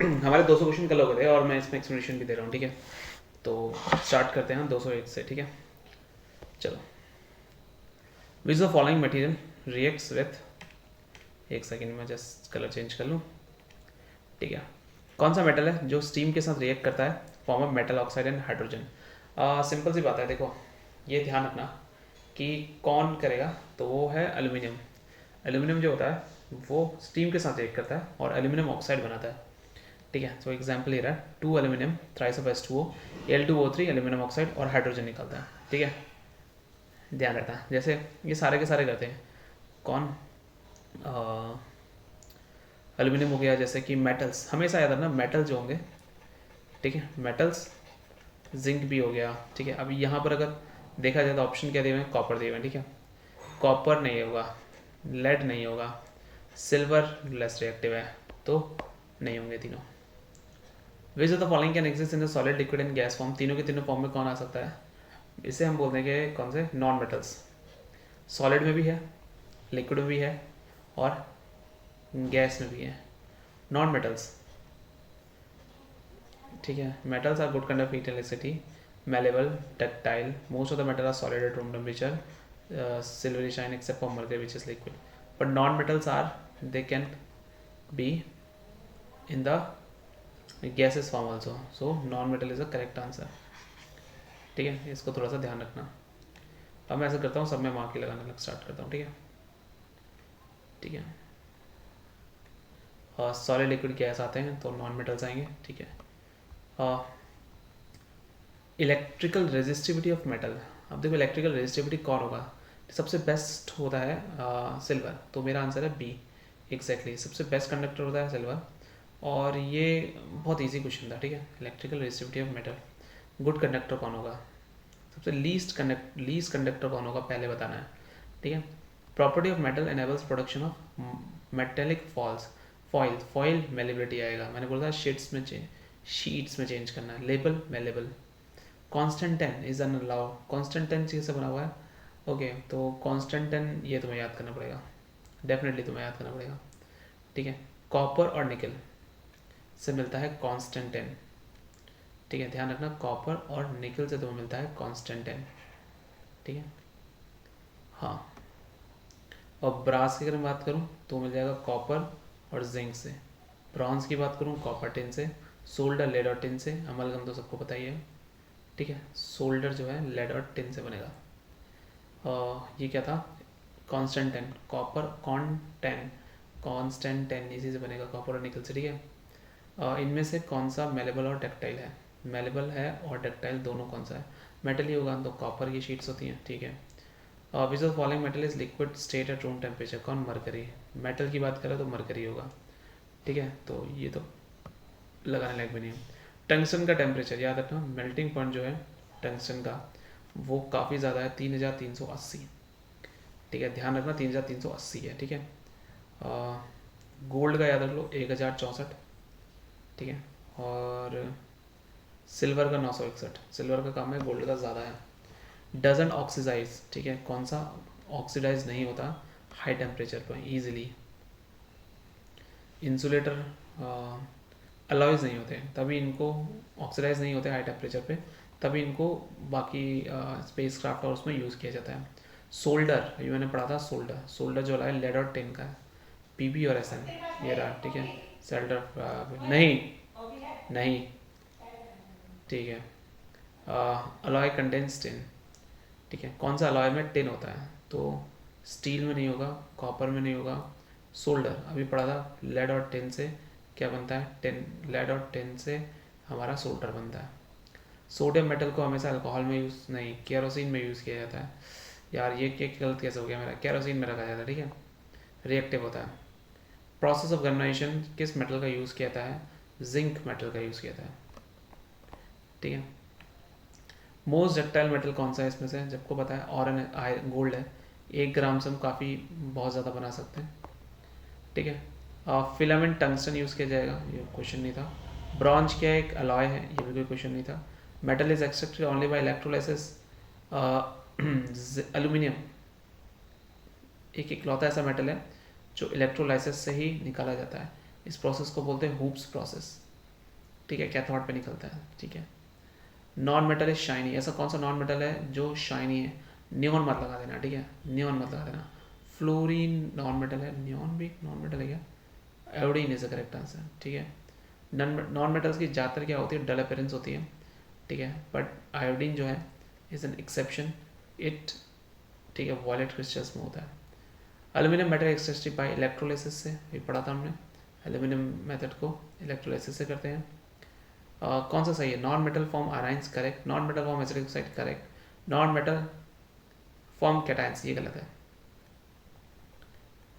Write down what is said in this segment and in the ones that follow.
हमारे 200 क्वेश्चन कल हो गए थे और मैं इसमें एक्सप्लेनेशन भी दे रहा हूँ, ठीक है। तो स्टार्ट करते हैं 201 से, ठीक है। चलो, which the following material reacts with, एक सेकेंड में जस्ट कलर चेंज कर लूँ, ठीक है। कौन सा मेटल है जो स्टीम के साथ रिएक्ट करता है, form of metal oxide and hydrogen. Simple सी बात है, देखो ये ध्यान रखना कि कौन करेगा, तो वो है एल्यूमिनियम। एल्यूमिनियम जो होता है वो स्टीम के साथ रिएक्ट करता है और एल्यूमिनियम ऑक्साइड बनाता है, ठीक है। तो एग्जाम्पल ये रहा है 2 aluminium thrice of H2O, Al2O3 aluminium oxide और हाइड्रोजन निकलता है, ठीक है। ध्यान रहता है, जैसे ये सारे के सारे करते हैं। कौन, एल्यूमिनियम हो गया, जैसे कि मेटल्स हमेशा याद रखना, मेटल जो होंगे, ठीक है, मेटल्स, जिंक भी हो गया, ठीक है। अभी यहाँ पर अगर देखा जाए तो ऑप्शन क्या दिए हुए हैं, कॉपर दिए हुए हैं, ठीक है। कॉपर नहीं होगा, लेड नहीं होगा, सिल्वर लेस रिएक्टिव है, तो नहीं होंगे तीनों। Which of the following can exist in the solid, liquid and gas form, तीनों के तीनों फॉर्म में कौन आ सकता है। इसे हम बोलते हैं कि कौन से नॉन मेटल्स, सॉलिड में भी है, लिक्विड में भी है और गैस में भी है, नॉन मेटल्स, ठीक है। Metals are good conductor heat electricity, malleable, tactile. Most of the metal are solid at room temperature, silvery shine except for mercury which is liquid. But non-metals are, they can be in the gaseous form also. So non-metal is the correct answer. ठीक है, इसको थोड़ा सा ध्यान रखना। अब मैं ऐसा करता हूँ, सब में मार्क लगाने लग स्टार्ट करता हूँ, ठीक है। ठीक है, और सॉलिड लिक्विड गैस आते हैं तो नॉन मेटल्स आएंगे, ठीक है। इलेक्ट्रिकल रेजिस्टिविटी ऑफ मेटल, अब देखो इलेक्ट्रिकल रेजिस्टिविटी कौन होगा, सबसे बेस्ट होता है सिल्वर, तो मेरा आंसर है बी, एग्जैक्टली सबसे बेस्ट कंडक्टर होता है सिल्वर। और ये बहुत इजी क्वेश्चन था, ठीक है। Electrical resistivity of metal, good conductor कौन होगा, सबसे लीस्ट कंडक्टर कौन होगा पहले बताना है, ठीक है। Property of metal enables production of metallic foils, foil malleability आएगा, मैंने बोला था शीट्स में चेंज करना है, label malleable. Constant 10 is an alloy, constant 10 चीज़ से बना हुआ है, ओके। तो कांस्टेंट 10 ये तुम्हें याद करना पड़ेगा, डेफिनेटली तुम्हें याद करना पड़ेगा, ठीक है। कॉपर और निकल से मिलता है कांस्टेंट 10, ठीक है, ध्यान रखना, कॉपर और निकल से तुम्हें मिलता है कांस्टेंट 10, ठीक है। हाँ, और ब्रास की अगर मैं बात करूँ तो मिल जाएगा कॉपर और जिंक से, ब्रॉन्ज की बात करूँ कॉपर टिन से, सोल्डर लेड और टिन से, अमलगम तो सबको पता ही है, ठीक है। सोल्डर जो है लेड और टिन से बनेगा। ये क्या था, कांस्टेंट 10, कॉपर कांस्टेंट 10 इसी से बनेगा, कॉपर और निकल से, ठीक है। इनमें से कौन सा मेलेबल और डक्टाइल है, मेलेबल है और डक्टाइल दोनों कौन सा है, मेटल ही होगा, तो कॉपर की शीट्स होती हैं, ठीक है। Which of following metal is liquid state at room temperature, कौन, मरकरी, मेटल की बात करें तो मरकरी होगा, ठीक है। तो ये तो लगाने लायक भी नहीं है। टंगस्टन का टेम्परेचर याद रखना, मेल्टिंग पॉइंट जो है टंगस्टन का वो काफ़ी ज़्यादा है, 3380, ठीक है, ध्यान रखना 3380 है, ठीक है। गोल्ड का याद रख लो 1064, ठीक है। और सिल्वर का 961, सिल्वर का काम है, गोल्ड का ज़्यादा है। डजन ऑक्सीडाइज, ठीक है, कौन सा ऑक्सीडाइज नहीं होता हाई टेम्परेचर पर ईजिली। इंसुलेटर अलॉयज नहीं होते, तभी इनको ऑक्सीडाइज नहीं होते हाई टेम्परेचर पे, तभी इनको बाकी स्पेस क्राफ्ट और उसमें यूज़ किया जाता है। सोल्डर, ये मैंने पढ़ा था, सोल्डर जो है लेड और टिन का है, पीबी और एसएन, ये रहा, ठीक है। सोल्डर नहीं, नहीं, ठीक है। अलॉय कंटेन्स टिन, ठीक है, कौन सा अलॉय में टिन होता है, तो स्टील में नहीं होगा, कॉपर में नहीं होगा। सोल्डर अभी पढ़ा था, लेड और टिन से क्या बनता है, टिन, लेड और टिन से हमारा सोल्डर बनता है। सोडियम मेटल को हमेशा अल्कोहल में यूज़ नहीं, केरोसिन में यूज़ किया जाता है, यार ये क्या गलत कैसे हो गया मेरा, केरोसिन में रखा जाता है, ठीक है, रिएक्टिव होता है। प्रोसेस ऑफ गैल्वेनाइजेशन किस मेटल का यूज़ किया जाता है, जिंक मेटल का यूज़ किया जाता है, ठीक है। मोस्ट डक्टाइल मेटल कौन सा है इसमें से, सबको पता है, और गोल्ड है, 1 ग्राम से हम काफ़ी बहुत ज़्यादा बना सकते हैं, ठीक है। फिलामेंट टंगस्टन यूज़ किया जाएगा, ये क्वेश्चन नहीं था। ब्रॉन्ज क्या है, एक अलॉय है, ये भी कोई क्वेश्चन नहीं था। Metal is extracted only by electrolysis, aluminium एक इकलौता ऐसा मेटल है जो इलेक्ट्रोलाइसिस से ही निकाला जाता है, इस प्रोसेस को बोलते हैं हूप्स प्रोसेस, ठीक है, कैथोड पे निकलता है, ठीक है। नॉन मेटल इज शाइनी, ऐसा कौन सा नॉन मेटल है जो शाइनी है? नियॉन मत लगा देना, ठीक है, नियॉन मत लगा देना। फ्लोरीन नॉन मेटल है, नियॉन भी नॉन मेटल है क्या? Iodine is the correct answer, ठीक है। नॉन मेटल्स की ज़्यादातर क्या होती है? डल अपीयरेंस होती है, ठीक है, बट आयोडीन जो है इज़ एन एक्सेप्शन, इट, ठीक है, वॉयलेट क्रिस्टल्स में होता है। Aluminium metal extracted bye electrolysis से, ये पढ़ा था हमने, एल्यूमिनियम मेथड को इलेक्ट्रोलिसिस से करते हैं। कौन सा सही है? Non metal form anions correct, non metal form acidic oxide correct, non metal form cations ये गलत है,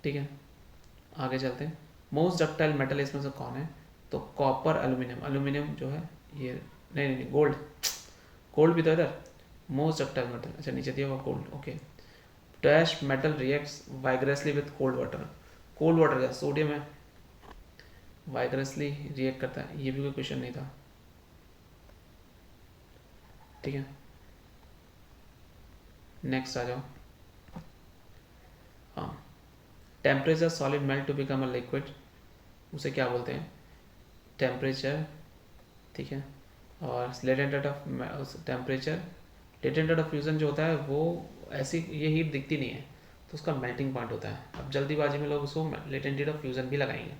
ठीक है। आगे चलते हैं। मोस्ट डक्टाइल मेटल इसमें से कौन है? तो कॉपर, एल्यूमिनियम, एल्यूमिनियम जो है ये, नहीं गोल्ड, गोल्ड भी तो इधर, मोस्ट डक्टाइल मेटल, अच्छा नीचे दिया हुआ gold, okay. Dash metal reacts vigorously with cold water, cold water का सोडियम है, वाइग्रेसली रिएक्ट करता है, ये भी कोई क्वेश्चन नहीं था, ठीक है। नेक्स्ट आ जाओ। हाँ, temperature solid melt to become a liquid, उसे क्या बोलते हैं? टेम्परेचर, ठीक है, और latent rate of temperature, latent rate of fusion जो होता है वो ऐसी, ये हीट दिखती नहीं है तो उसका मेल्टिंग पॉइंट होता है। अब जल्दीबाजी में लोग उसको लेटेंट रेट ऑफ फ्यूजन भी लगाएंगे,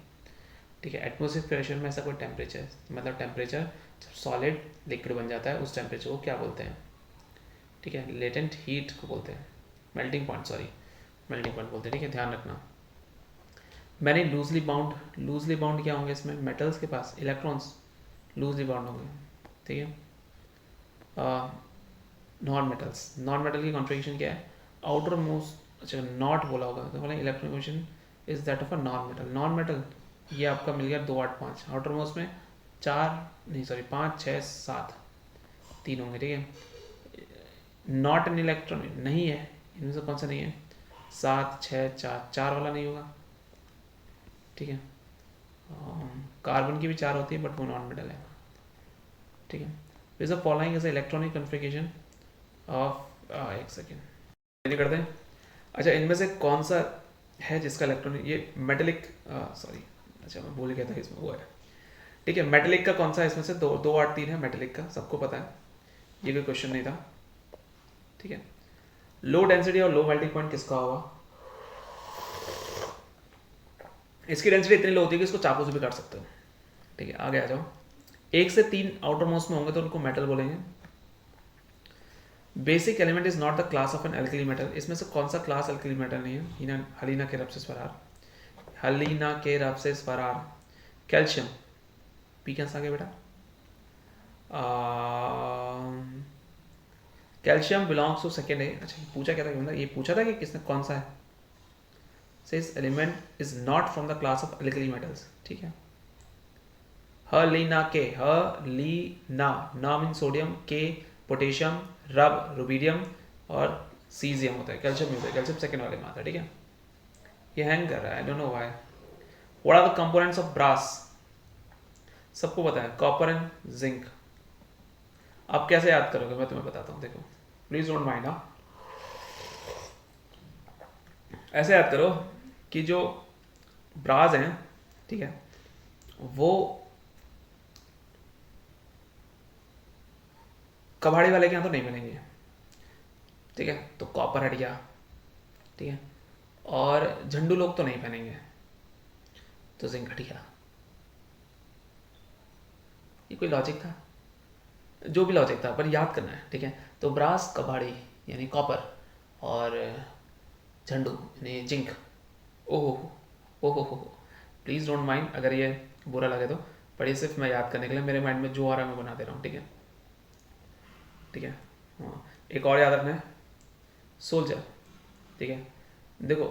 ठीक है। एटमॉस्फेरिक प्रेशर में ऐसा कोई टेम्परेचर, मतलब टेम्परेचर जब सॉलिड लिक्विड बन जाता है उस टेम्परेचर को क्या बोलते हैं? ठीक है, लेटेंट हीट को बोलते हैं, melting point, sorry melting point बोलते हैं, ठीक है, ध्यान रखना। मैंने लूजली बाउंड क्या होंगे इसमें? मेटल्स के पास इलेक्ट्रॉन्स लूजली बाउंड होंगे, ठीक है। नॉन मेटल की कॉन्फ़िगरेशन क्या है? आउटर मोस्ट, अच्छा नॉट बोला होगा तो बोला electron configuration is that of a non metal. Non metal ये आपका मिल गया 2 8 5, आउटर मोस्ट में 4 नहीं सॉरी 5 6 7 3 होंगे, ठीक है। नॉट एन इलेक्ट्रॉन नहीं है, इनमें से कौन सा नहीं है? 7 6 4, 4 वाला नहीं होगा, ठीक है। कार्बन की भी 4 होती है बट वो नॉन मेटल है, ठीक है। Is a following is electronic configuration of, एक सेकेंड करते हैं। अच्छा, इनमें से कौन सा है जिसका इलेक्ट्रॉनिक, ये मेटेलिक, सॉरी अच्छा मैं भूल गया था इसमें वो है, ठीक है। मेटेलिक का कौन सा है इसमें से? 2 2 8 3 है मेटेलिक का, सबको पता है, ये कोई क्वेश्चन नहीं था, ठीक है। लो डेंसिटी और लो मेल्टिंग पॉइंट किसका होगा? इसकी डेंसिटी इतनी लो होती है कि इसको चाकू से भी काट सकते हो, ठीक है। आगे आ जाओ। 1 से 3 आउटर मोस्ट में होंगे तो उनको मेटल बोलेंगे। Basic element is not the class of an alkali metal, इसमें से कौन सा क्लास एल्कली मेटल नहीं है? हलीना के रफ्सिस फरार, हलीना के रफ्सिस फरार। कैल्शियम, पी कैंसा आ गया बेटा? कैल्शियम बिलोंग्स टू सेकेंड है, अच्छा ये पूछा क्या था, मतलब ये पूछा था कि किसने कौन सा है? Says element is not from the class of alkali metals, ठीक है। हलीना के, हलीना, ना मीन सोडियम, के पोटेशियम, रब रुबीडियम और सीजियम होता है, कैल्शियम नहीं होता है, कैल्शियम सेकंड वाले में आता है, ठीक है। ये हैंग कर रहा है, I don't know why. What are the components of brass? सबको पता है, कॉपर एंड जिंक। आप कैसे याद करोगे मैं तुम्हें बताता हूँ, देखो प्लीज डोंट माइंड। हाँ, ऐसे याद करो कि जो ब्रास हैं, ठीक है, वो कबाड़ी वाले के यहाँ तो नहीं मिलेंगे, ठीक है, तो कॉपर हट गया, ठीक है, और झंडू लोग तो नहीं पहनेंगे तो जिंक हट गया। ये कोई लॉजिक था? जो भी लॉजिक था, पर याद करना है, ठीक है। तो ब्रास कबाड़ी यानी कॉपर, और झंडू यानी जिंक। ओहो ओहो, प्लीज़ डोंट माइंड अगर ये बुरा लगे तो, पर ये सिर्फ मैं याद करने के लिए, मेरे माइंड में जो आ रहा है मैं बना दे रहा हूँ, ठीक है, ठीक है। हाँ, एक और याद रखना है, सोल्जर, ठीक है। देखो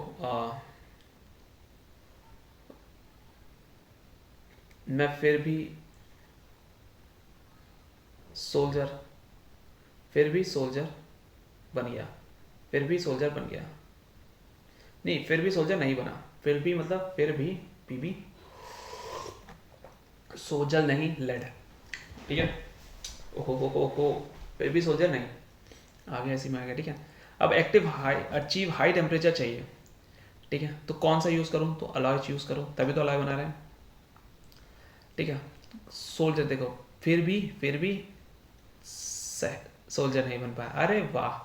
मैं फिर भी सोल्जर, फिर भी सोल्जर बन गया, फिर भी सोल्जर बन गया, नहीं फिर भी सोल्जर नहीं बना, फिर भी मतलब फिर भी पीबी सोल्जर नहीं लेड, ठीक है। ओहो, फिर भी सोल्जर नहीं, आगे ऐसी में आ गया, ठीक है। अब active high achieve high temperature चाहिए, ठीक है, तो कौन सा यूज़ करूँ? तो अलॉय यूज़ करो, तभी तो अलॉय बना रहे हैं, ठीक है। सोल्जर देखो, फिर भी सोल्जर नहीं बन पाया। अरे वाह,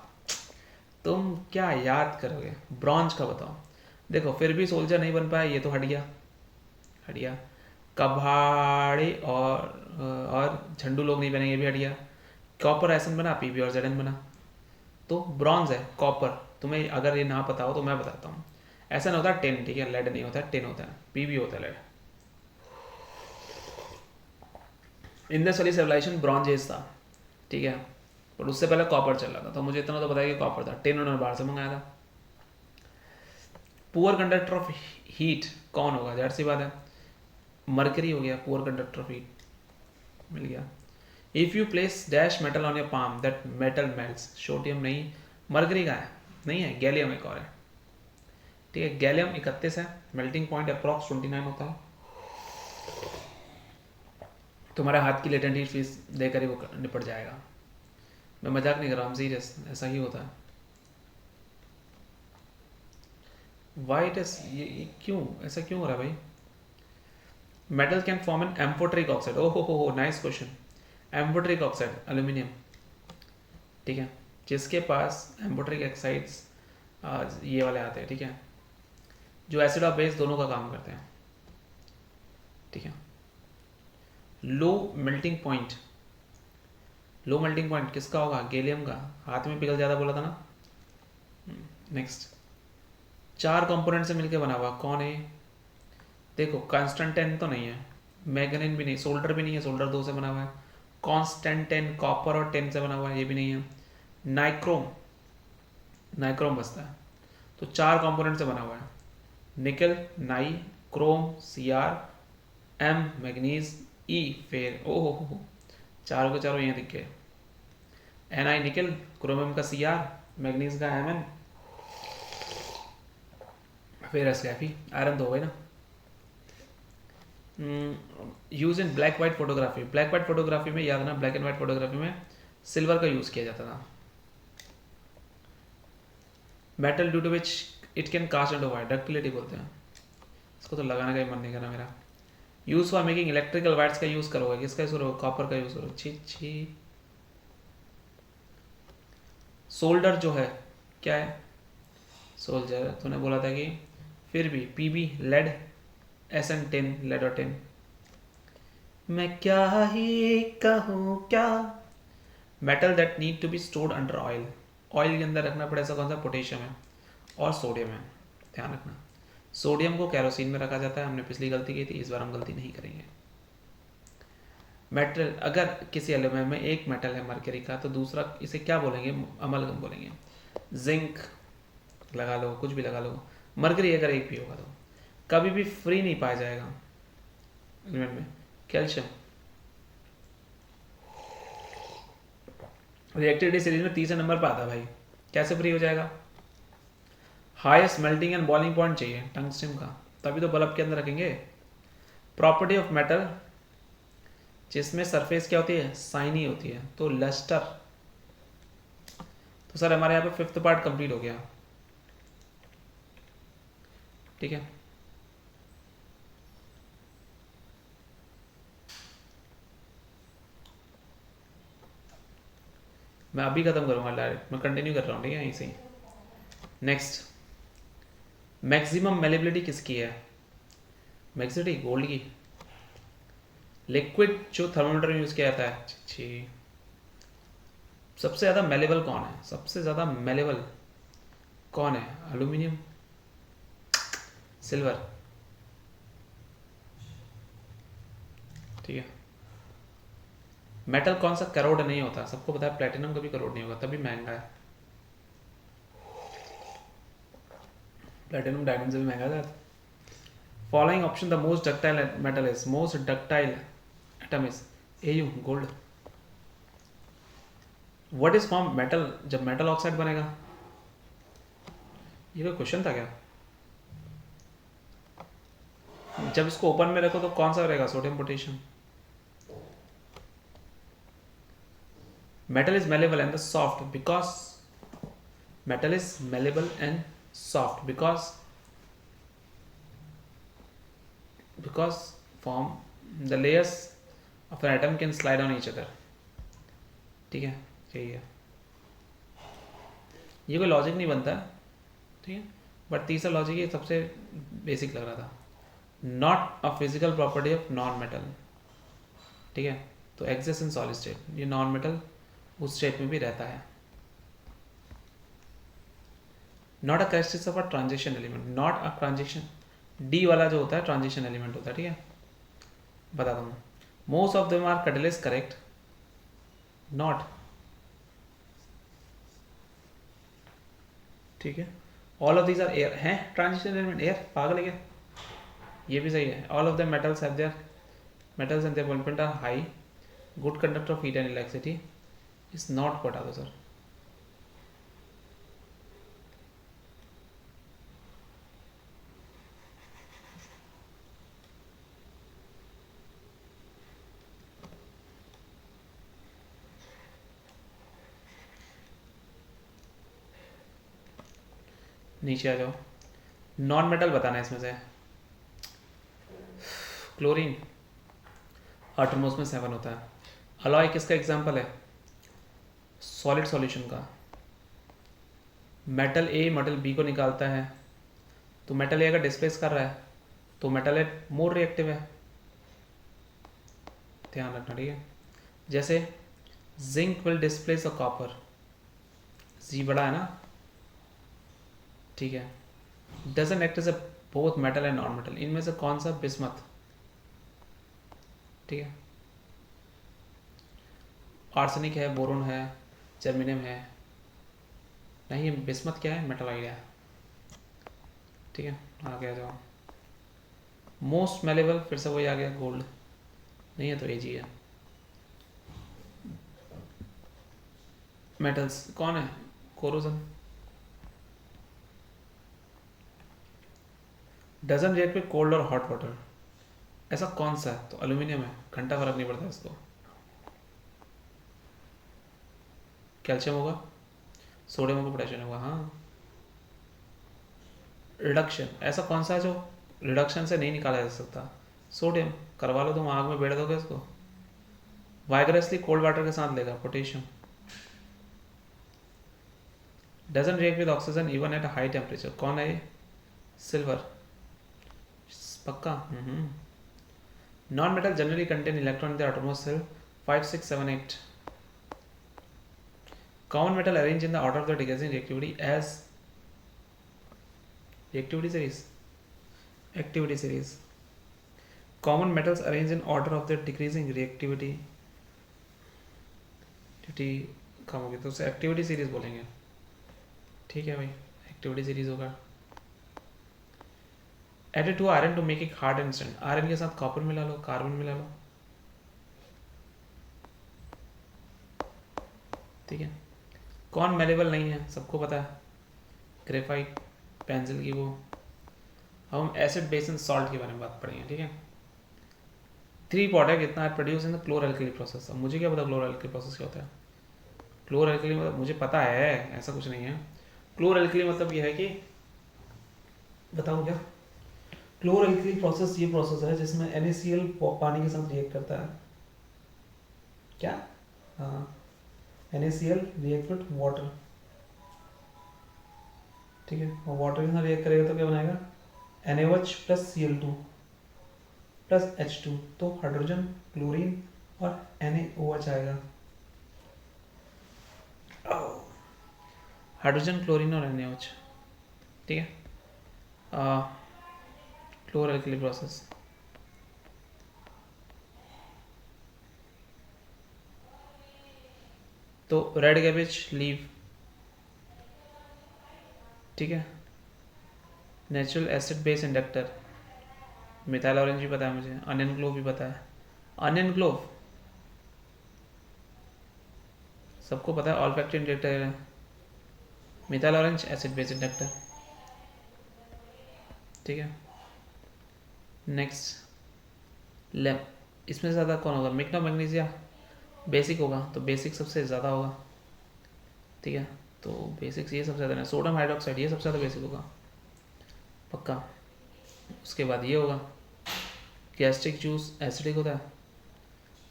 तुम क्या याद करोगे। ब्रॉन्ज का बताओ। देखो फिर भी सोल्जर नहीं बन पाया, ये तो हट गया, हट गया। कबाड़े और झंडू लोग नहीं बने, ये भी हट गया। कॉपर एसन बना, पीबी और जेडन बना, तो ब्रॉन्ज है कॉपर। तुम्हें अगर ये ना पता हो तो मैं बताता हूँ। ऐसा नहीं होता टिन, ठीक है, लेड नहीं होता है, टिन होता है, पीबी होता है लेड। इंडस वाली सिविलाइजेशन ब्रॉन्ज एज था, ठीक है, पर उससे पहले कॉपर चल रहा था, तो मुझे इतना तो पता है कि कॉपर था। टिन उन्होंने बाहर से मंगाया था। पुअर कंडक्टर ऑफ हीट कौन होगा, जाहिर सी बात है मरकरी हो गया पुअर कंडक्टर ऑफ हीट, मिल गया। If you place dash metal on your palm that metal melts, sodium नहीं, मरकरी का है, नहीं है, गैलियम एक और है, ठीक है। गैलियम 31 है, मेल्टिंग पॉइंट अप्रॉक्स 29 होता है। तुम्हारे हाथ की लेटेंट हीट फीस देकर ही वो निपट जाएगा। मैं मजाक नहीं कर रहा हूँ, सीरियस, ऐसा ही होता है। वाइट ये क्यों ऐसा क्यों हो रहा है भाई। Metal can form an amphoteric oxide, ओहो हो nice question. Amphoteric oxide aluminium, ठीक है, जिसके पास एम्फोट्रिक ऑक्साइड्स ये वाले आते हैं, ठीक है, जो एसिड और बेस दोनों का काम करते हैं, ठीक है। Low melting point, low melting point किसका होगा, गैलियम का, हाथ में पिघल ज़्यादा बोला था ना। नेक्स्ट, 4 कंपोनेंट से मिलकर बना हुआ कौन है। देखो कांस्टेंटाइन तो नहीं है, मैग्नीन भी नहीं, सोल्डर भी नहीं है, सोल्डर 2 से बना हुआ है। कॉन्स्टेंटाइन कॉपर और टेन से बना हुआ है, ये भी नहीं है। नाइक्रोम, नाइक्रोम बचता है, तो 4 कंपोनेंट से बना हुआ है, निकल, नाई, क्रोम, सीआर, एम मैग्नीज, ई फेर, ओहो, चारों के चारों यहाँ दिख गए। एन आई निकल, क्रोमियम का सीआर, मैग्नीज का एम एन, फिर एसकेफी, आयरन तो हो गई ना। Use in black white photography, black white photography में याद ना, ब्लैक एंड वाइट फोटोग्राफी में सिल्वर का यूज किया जाता था। Metal due to which it can cast and white, ductility बोलते हैं इसको, तो लगाने का ही मन नहीं करना मेरा। Use for making electrical wires का यूज करोगे, किसका यूज करोगे, कॉपर का यूज करो, छी छी। सोल्डर जो है क्या है, सोल्जर, तूने बोला था कि फिर भी PB lead, S N tin, lead और टेन। मैं क्या ही कहूँ क्या। Metal that need to be stored under oil, oil के अंदर रखना पड़े, ऐसा कौन सा, पोटेशियम है और सोडियम है, ध्यान रखना। सोडियम को कैरोसिन में रखा जाता है, हमने पिछली गलती की थी, इस बार हम गलती नहीं करेंगे। मेटल, अगर किसी एलिमेंट में एक मेटल है मरकरी का, तो दूसरा इसे क्या बोलेंगे, अमलगम बोलेंगे। जिंक लगा लो, कुछ भी लगा लो, मरकरी अगर एक भी होगा तो कभी भी फ्री नहीं पाया जाएगा एलिमेंट में। कैल्शियम रिएक्टिविटी सीरीज में 30 नंबर पर आता भाई, कैसे फ्री हो जाएगा। Highest melting and boiling point चाहिए टंगस्टन का, तभी तो बल्ब के अंदर रखेंगे। प्रॉपर्टी ऑफ मेटल, जिसमें सरफेस क्या होती है, साइनी होती है, तो लस्टर। तो सर हमारे यहाँ पे 5th पार्ट कंप्लीट हो गया, ठीक है। मैं अभी खत्म करूंगा डायरेक्ट, मैं कंटिन्यू कर रहा हूँ, ठीक है, यहीं से ही। नेक्स्ट, मैक्सिमम मेलेबिलिटी किसकी है, मैक्सिमिटी गोल्ड की। लिक्विड जो थर्मोमीटर में यूज किया जाता है, छी, सबसे ज्यादा मेलेबल कौन है, सबसे ज्यादा मेलेबल कौन है, एल्यूमिनियम, सिल्वर, ठीक है। मेटल कौन सा करोड़ नहीं होता, सबको पता है, प्लेटिनम कभी करोड़ नहीं होगा, तभी महंगा है। प्लेटिनम डायमंड से भी महंगा है। Following option the most ductile metal is, most ductile atom is AU, gold. What is form metal जब मेटल ऑक्साइड बनेगा, ये कोई क्वेश्चन था क्या। जब इसको ओपन में रखो तो कौन सा रहेगा, sodium potassium. metal is malleable and the soft because metal is malleable and soft because form the layers of an atom can slide on each other. ठीक है, यही है। ये कोई लॉजिक नहीं बनता, ठीक है, बट तीसरा लॉजिक ये सबसे बेसिक लग रहा था। Not a physical property of non metal. ठीक है, तो एग्जिस्ट इन सॉलिड स्टेट, ये नॉन मेटल उस स्टेट में भी रहता है। Not a characteristics of a transition element, not a transition, D वाला जो होता है ट्रांजिशन एलिमेंट होता है। ठीक है, बताता हूँ। Most of them are catalyst correct, not. ठीक है, all of these are are हैं, ट्रांजिशन एलिमेंट एयर, पागल है क्या? ये भी सही है। All of the metals have their metals and their content are high, good conductor of heat and electricity, is not बता दो सर। नीचे आ जाओ, नॉन मेटल बताना है इसमें से। क्लोरीन आटोमोस में 7 होता है। अलॉय किसका एग्जाम्पल है? सॉलिड सॉल्यूशन का। मेटल ए मेटल बी को निकालता है, तो मेटल ए अगर डिस्प्लेस कर रहा है तो मेटल ए मोर रिएक्टिव है, ध्यान रखना। ठीक है, जैसे zinc will displace a copper, जी बड़ा है ना, ठीक है, doesn't act as a both metal and non metal. इनमें से कौन सा? बिस्मथ। ठीक है, आर्सेनिक है, बोरोन है, जर्मेनियम है, नहीं बिस्मथ क्या है? मेटल आइडिया है। ठीक है, आगे आ जाओ। मोस्ट मेलेबल फिर से वही आ गया, गोल्ड नहीं है तो एजी है। मेटल्स कौन है? Corrosion. Doesn't react with cold और हॉट वाटर, ऐसा कौन सा है? तो एल्यूमिनियम है, घंटा फर्क नहीं पड़ता इसको। कैल्शियम होगा, सोडियम होगा, पोटेशियम होगा। हाँ, रिडक्शन ऐसा कौन सा है जो रिडक्शन से नहीं निकाला जा सकता? सोडियम। करवा लो, तुम आग में बेड़ दोगे इसको, वाइग्रेसली कोल्ड वाटर के साथ लेगा, potassium. Doesn't react with oxygen even at high temperature, कौन है ये? सिल्वर, पक्का। Non metal generally contain electron in the outermost shell 5 6 7 8। Common metal arrange in the order of the decreasing reactivity as reactivity series, activity series. Common metals arranged in order of their decreasing reactivity कम होगी तो उसे activity series बोलेंगे। ठीक है भाई, activity series होगा। Added to iron to make it hard and stand, iron के साथ कॉपर मिला लो, कार्बन मिला लो। ठीक है, कौन मेलेबल नहीं है? सबको पता है, ग्रेफाइट, पेंसिल की वो। अब हम एसिड बेस एंड सॉल्ट के बारे में बात पढ़ेंगे। ठीक है, 3 प्रोडक्ट इतना प्रोड्यूस इन द क्लोरल्कली प्रोसेस। अब मुझे क्या पता क्लोरल्कली प्रोसेस क्या होता है? क्लोरल्कली मतलब मुझे पता है, ऐसा कुछ नहीं है। क्लोरल्कली मतलब ये है कि, बताऊँ क्या? क्लोरल्कली प्रोसेस ये प्रोसेस है जिसमें NaCl पानी के साथ रिएक्ट करता है। क्या? हाँ, NaCl रिएक्ट विद वाटर। ठीक है, और वाटर के साथ रिएक्ट करेगा तो क्या बनाएगा? NaOH plus Cl2 plus H2, तो हाइड्रोजन, क्लोरीन और NaOH आएगा। हाइड्रोजन, क्लोरीन और NaOH। ठीक है, क्लोरल्कली प्रोसेस। तो रेड कैबेज लीव, ठीक है, natural acid base inductor, methyl orange भी पता है मुझे, अनियन ग्लोव भी पता है। अनियन ग्लोव सबको पता है, ऑल्फैक्टरी इंडक्टर है। Methyl orange acid base inductor. ठीक है, नेक्स्ट लैम्प, इसमें ज़्यादा कौन होगा? मिक्ना मैग्नीशिया बेसिक होगा, तो बेसिक सबसे ज़्यादा होगा। ठीक है, तो बेसिक्स ये सबसे ज़्यादा है। सोडियम हाइड्रोक्साइड ये सबसे ज़्यादा बेसिक होगा, पक्का। उसके बाद ये होगा, गैस्ट्रिक जूस एसिडिक होता है,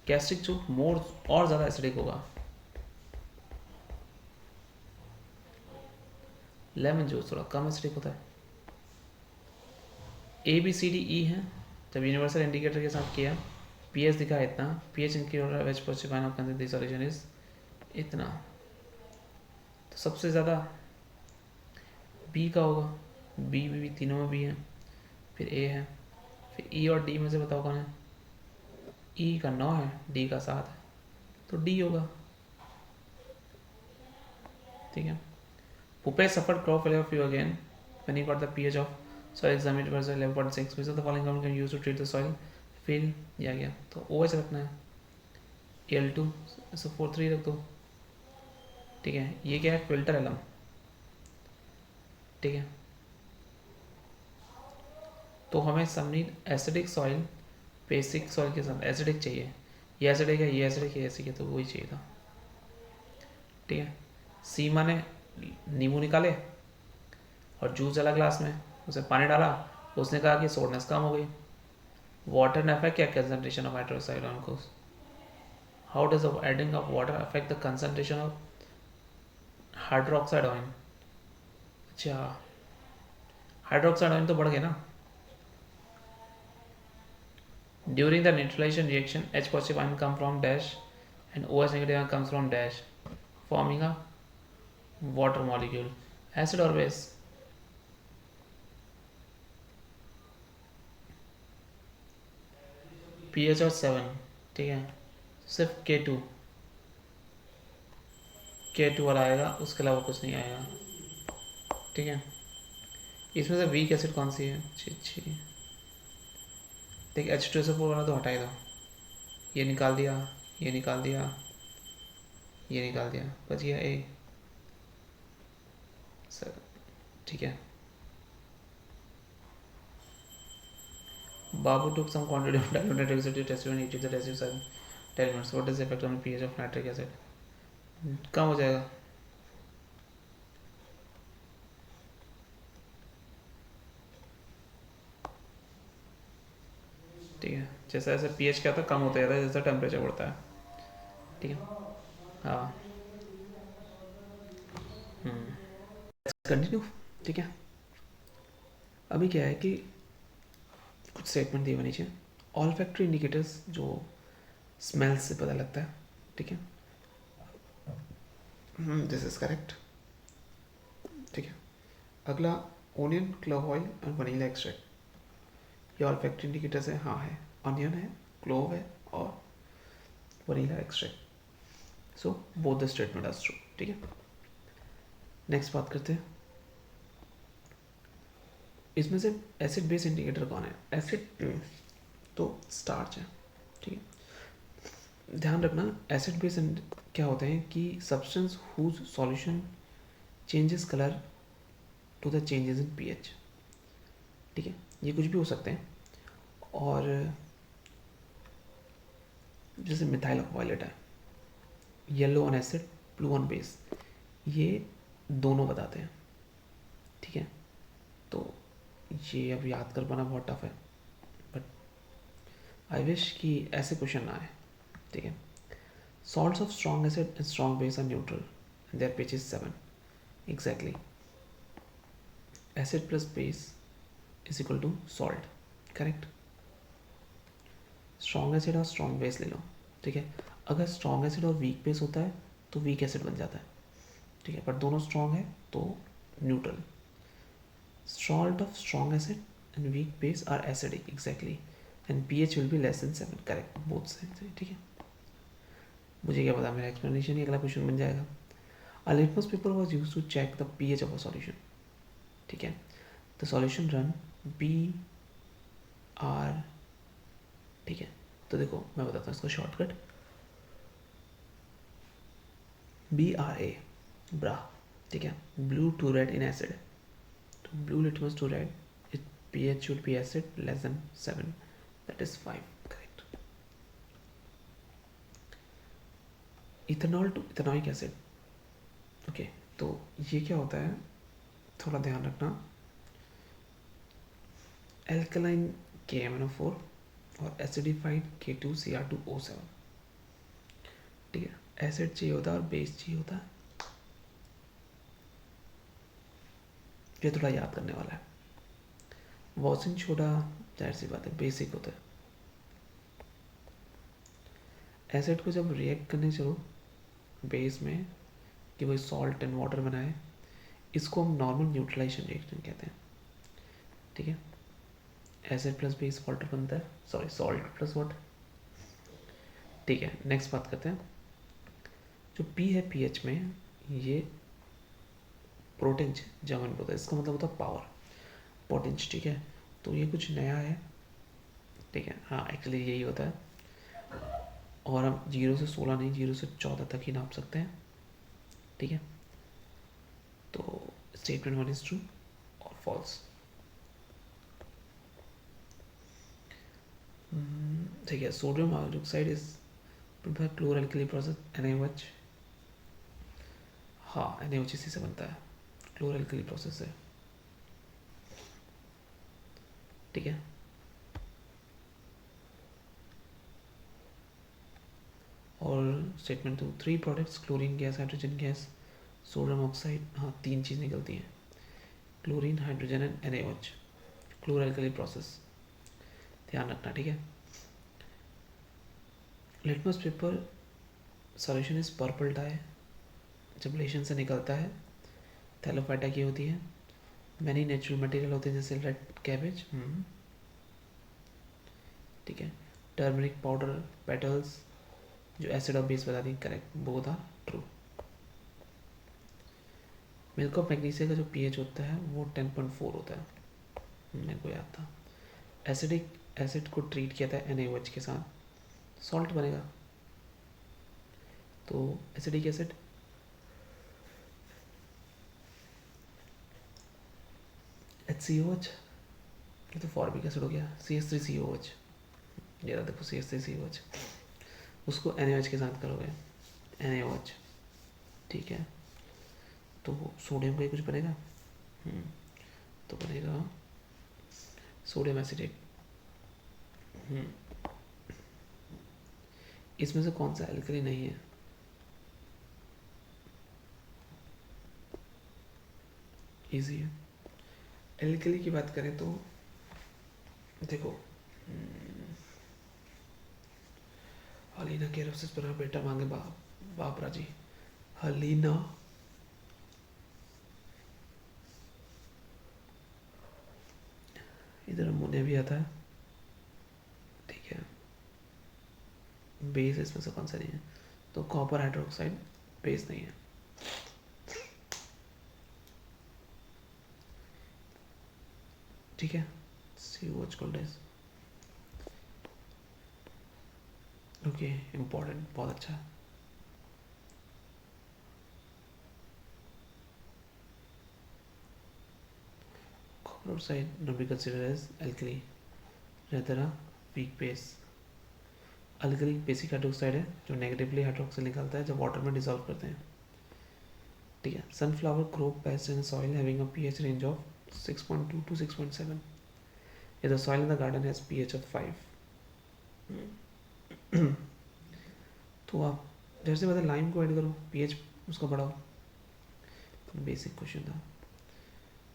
गैस्ट्रिक जूस मोर और ज़्यादा एसिडिक होगा। लेमन जूस थोड़ा कम एसिडिक होता है। A B C D E है, जब यूनिवर्सल इंडिकेटर के साथ किया, पी एच दिखा इतना, P H indicator was positive ion of concentrated solution is इतना, तो सबसे ज़्यादा बी का होगा, बी तीनों में बी है, फिर ए है, फिर ई और डी में से बताओ कौन है। ई का 9 है, डी का 7 है, तो डी होगा। ठीक है। Pupe suffered crop failure of you again when he got the pH of soil examined was 11.6. Which of the following compound can be used to treat the soil? Fail दिया गया, तो OH रखना है, Al2 SO4 3 रख दो। ठीक है, ये क्या है, फिल्टर एलम। ठीक है, तो हमें समनीड एसिडिक सॉइल बेसिक सॉइल के साथ एसिडिक चाहिए, ये एसिडिक है, ये एसिडिक है, ऐसे तो वही चाहिए था। ठीक है, सीमा ने नींबू निकाले और जूस डाला ग्लास में, उसे पानी डाला, उसने कहा कि सोडनेस कम हो गई। वाटर ने अफेक्ट किया कंसंट्रेशन ऑफ हाइड्रोक्साइड आयन को। How does adding of water affect the concentration of hydroxide ion. अच्छा, हाइड्रोक्साइड आयन तो बढ़ गए ना। During the neutralization reaction H positive ion come from dash and OH negative ion comes from dash, forming a water molecule. Acid or base? pH और 7। ठीक है, सिर्फ K2 वाला आएगा, उसके अलावा कुछ नहीं आएगा। ठीक है, इसमें से वीक एसिड कौन सी है। अच्छी देख, H2SO4 वाला तो हटा ही दो, ये निकाल दिया, ये निकाल दिया, ये निकाल दिया, बच गया ए सर। ठीक है, Babu took some quantity of dilute nitric acid to test when he took the test inside 10 minutes. What is the effect on the pH of nitric acid? कम हो जाएगा। ठीक है, जैसे जैसे pH क्या होता है, कम होता जाता है जैसे टेम्परेचर बढ़ता है। ठीक है, हाँ, कंटिन्यू। ठीक है, अभी क्या है कि कुछ स्टेटमेंट दिए हुए नीचे, ऑल फैक्ट्री इंडिकेटर्स जो स्मेल से पता लगता है। ठीक है, दिस इज करेक्ट। ठीक है, अगला ओनियन, क्लोव ऑयल और वनीला एक्सट्रैक्ट, ये ऑल फैक्ट्री इंडिकेटर्स है। हाँ है, ऑनियन है, क्लोव है और vanilla extract. So both the statement are true. ठीक है, नेक्स्ट बात करते हैं, इसमें से एसिड बेस इंडिकेटर कौन है। एसिड तो स्टार्च है। ठीक है, ध्यान रखना, एसिड बेस क्या होते हैं कि substance whose solution changes colour to the changes in PH. ठीक है, ये कुछ भी हो सकते हैं, और जैसे मिथाइल वायलेट है, yellow on acid, blue on base, ये दोनों बताते हैं। ठीक है, तो ये अब याद कर पाना बहुत टफ है, बट आई विश कि ऐसे क्वेश्चन ना आए। ठीक है, salts of strong acid and strong base are neutral and their pH is 7। Exactly, acid plus base is equal to salt, correct. Strong acid और स्ट्रॉन्ग बेस ले लो। ठीक है, अगर स्ट्रॉन्ग एसिड और वीक बेस होता है तो वीक एसिड बन जाता है। ठीक है, पर दोनों स्ट्रॉन्ग है तो neutral. Salt of strong acid and weak base are acidic, exactly, and pH will be less than 7, correct, both sides। ठीक है, मुझे क्या पता, मेरा एक्सप्लेनेशन ही अगला क्वेश्चन बन जाएगा। A litmus paper was used to check the pH of a solution। ठीक है, the solution run BR। ठीक है, तो देखो मैं बताता हूँ इसका शॉर्टकट, BRA, ब्रा। ठीक है, blue to red in acid, blue litmus to red, it pH should be acid less than 7, that is 5, correct। Ethanol to ethanoic acid, okay, तो ये क्या होता है, थोड़ा ध्यान रखना, एल्कलाइन KMnO4 और एसिडिफाइड K2Cr2O7। ठीक है, एसिड चाहिए होता है और बेस चाहिए होता है। ये थोड़ा याद करने वाला है। वॉशिंग सोडा जाहिर सी बात है बेसिक होता है। एसिड को जब रिएक्ट करने चलो बेस में कि वही सॉल्ट एंड वाटर बनाए, इसको हम नॉर्मल न्यूट्रलाइजेशन रिएक्शन कहते हैं। ठीक है, एसिड प्लस बेस वाटर बनता है, सॉरी सॉल्ट प्लस वाटर। ठीक है, नेक्स्ट बात करते हैं। जो पी है पीएच में, ये प्रोटेंज जर्मन होता है, इसका मतलब होता है पावर, पोटेंज। ठीक है, तो ये कुछ नया है। ठीक है, हाँ एक्चुअली यही होता है। और हम 0 से 16 नहीं, 0 से 14 तक ही नाप सकते हैं। ठीक है, तो स्टेटमेंट 1 इज ट्रू और फॉल्स। ठीक है, sodium hydroxide is chlor alkali process NaOH। हाँ NaOH इसी से बनता है, क्लोर एल्कली प्रोसेस है। ठीक है, और statement 2, 3 products chlorine gas, hydrogen gas, sodium oxide. हाँ 3 चीज़ निकलती हैं, chlorine, hydrogen and NaOH, chlor alkali process, ध्यान रखना। ठीक है, litmus paper solution is purple dye, जब लेशन से निकलता है थैलोफाइटा की होती है। मैनी नेचुरल मटेरियल होते हैं जैसे रेड कैबेज। ठीक है, टर्मरिक पाउडर, पेटल्स, जो एसिड और बेस बता दी, correct, both are true. Milk of magnesia का जो पीएच होता है वो 10.4 होता है, मेरे को याद था। एसिडिक एसिड को ट्रीट किया था NaOH के साथ, सॉल्ट बनेगा। तो एसिडिक एसिड HCOH, ये तो फॉर्मिक एसिड हो गया, CH3COH। ये रहा देखो CH3COH, उसको NaOH के साथ करोगे NaOH। ठीक है, तो सोडियम का ही कुछ बनेगा। तो बनेगा सोडियम एसिडेट। इसमें से कौन सा एल्कली नहीं है? इजी है। एल्कली की बात करें तो देखो, हलीना के रफ्स पर बेटा मांगे बाप, बाप राजी। हलीना इधर अमोनिया भी आता है। ठीक है, बेस इसमें से कौन सा नहीं है? तो कॉपर हाइड्रोक्साइड बेस नहीं है। ठीक है, COH कोल्डेस। ओके, इम्पोर्टेंट, बहुत अच्छा। Copper oxide not be considered as alkali, rather a weak base. Alkali basic hydroxide है जो नेगेटिवली हाइड्रोक्साइड निकालता है जब वाटर में डिसॉल्व करते हैं। ठीक है, sunflower grow best in soil having a pH range of 6.2 to 6.7। If the soil in the garden has pH of 5। तो आप जैसे मतलब लाइम को ऐड करो, पीएच उसका बढ़ाओ। बेसिक क्वेश्चन था।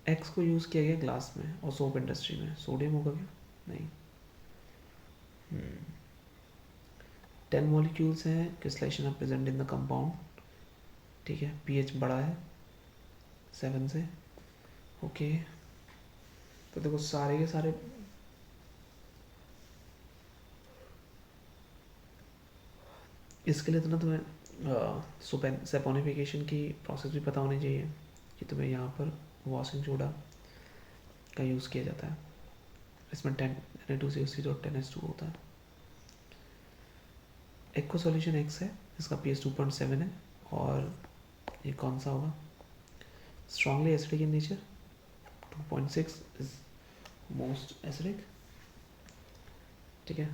एक्स को यूज़ किया गया ग्लास में और सोप इंडस्ट्री में, सोडियम होगा क्या? नहीं। 10 मॉलिक्यूल्स हैं, crystallization are present in the compound. ठीक है, पीएच बड़ा है 7 से। ओके, तो देखो सारे के सारे इसके लिए तो ना तुम्हें सेपोनिफिकेशन की प्रोसेस भी पता होनी चाहिए कि तुम्हें यहाँ पर वॉशिंग सोडा का यूज़ किया जाता है। इसमें 10 Na2CO3 और 10H2 होता है। एक्वा सॉल्यूशन एक्स है, इसका पीएच 2.7 है। और ये कौन सा होगा? Strongly acidic in nature, 2.6 is most acidic. ठीक है,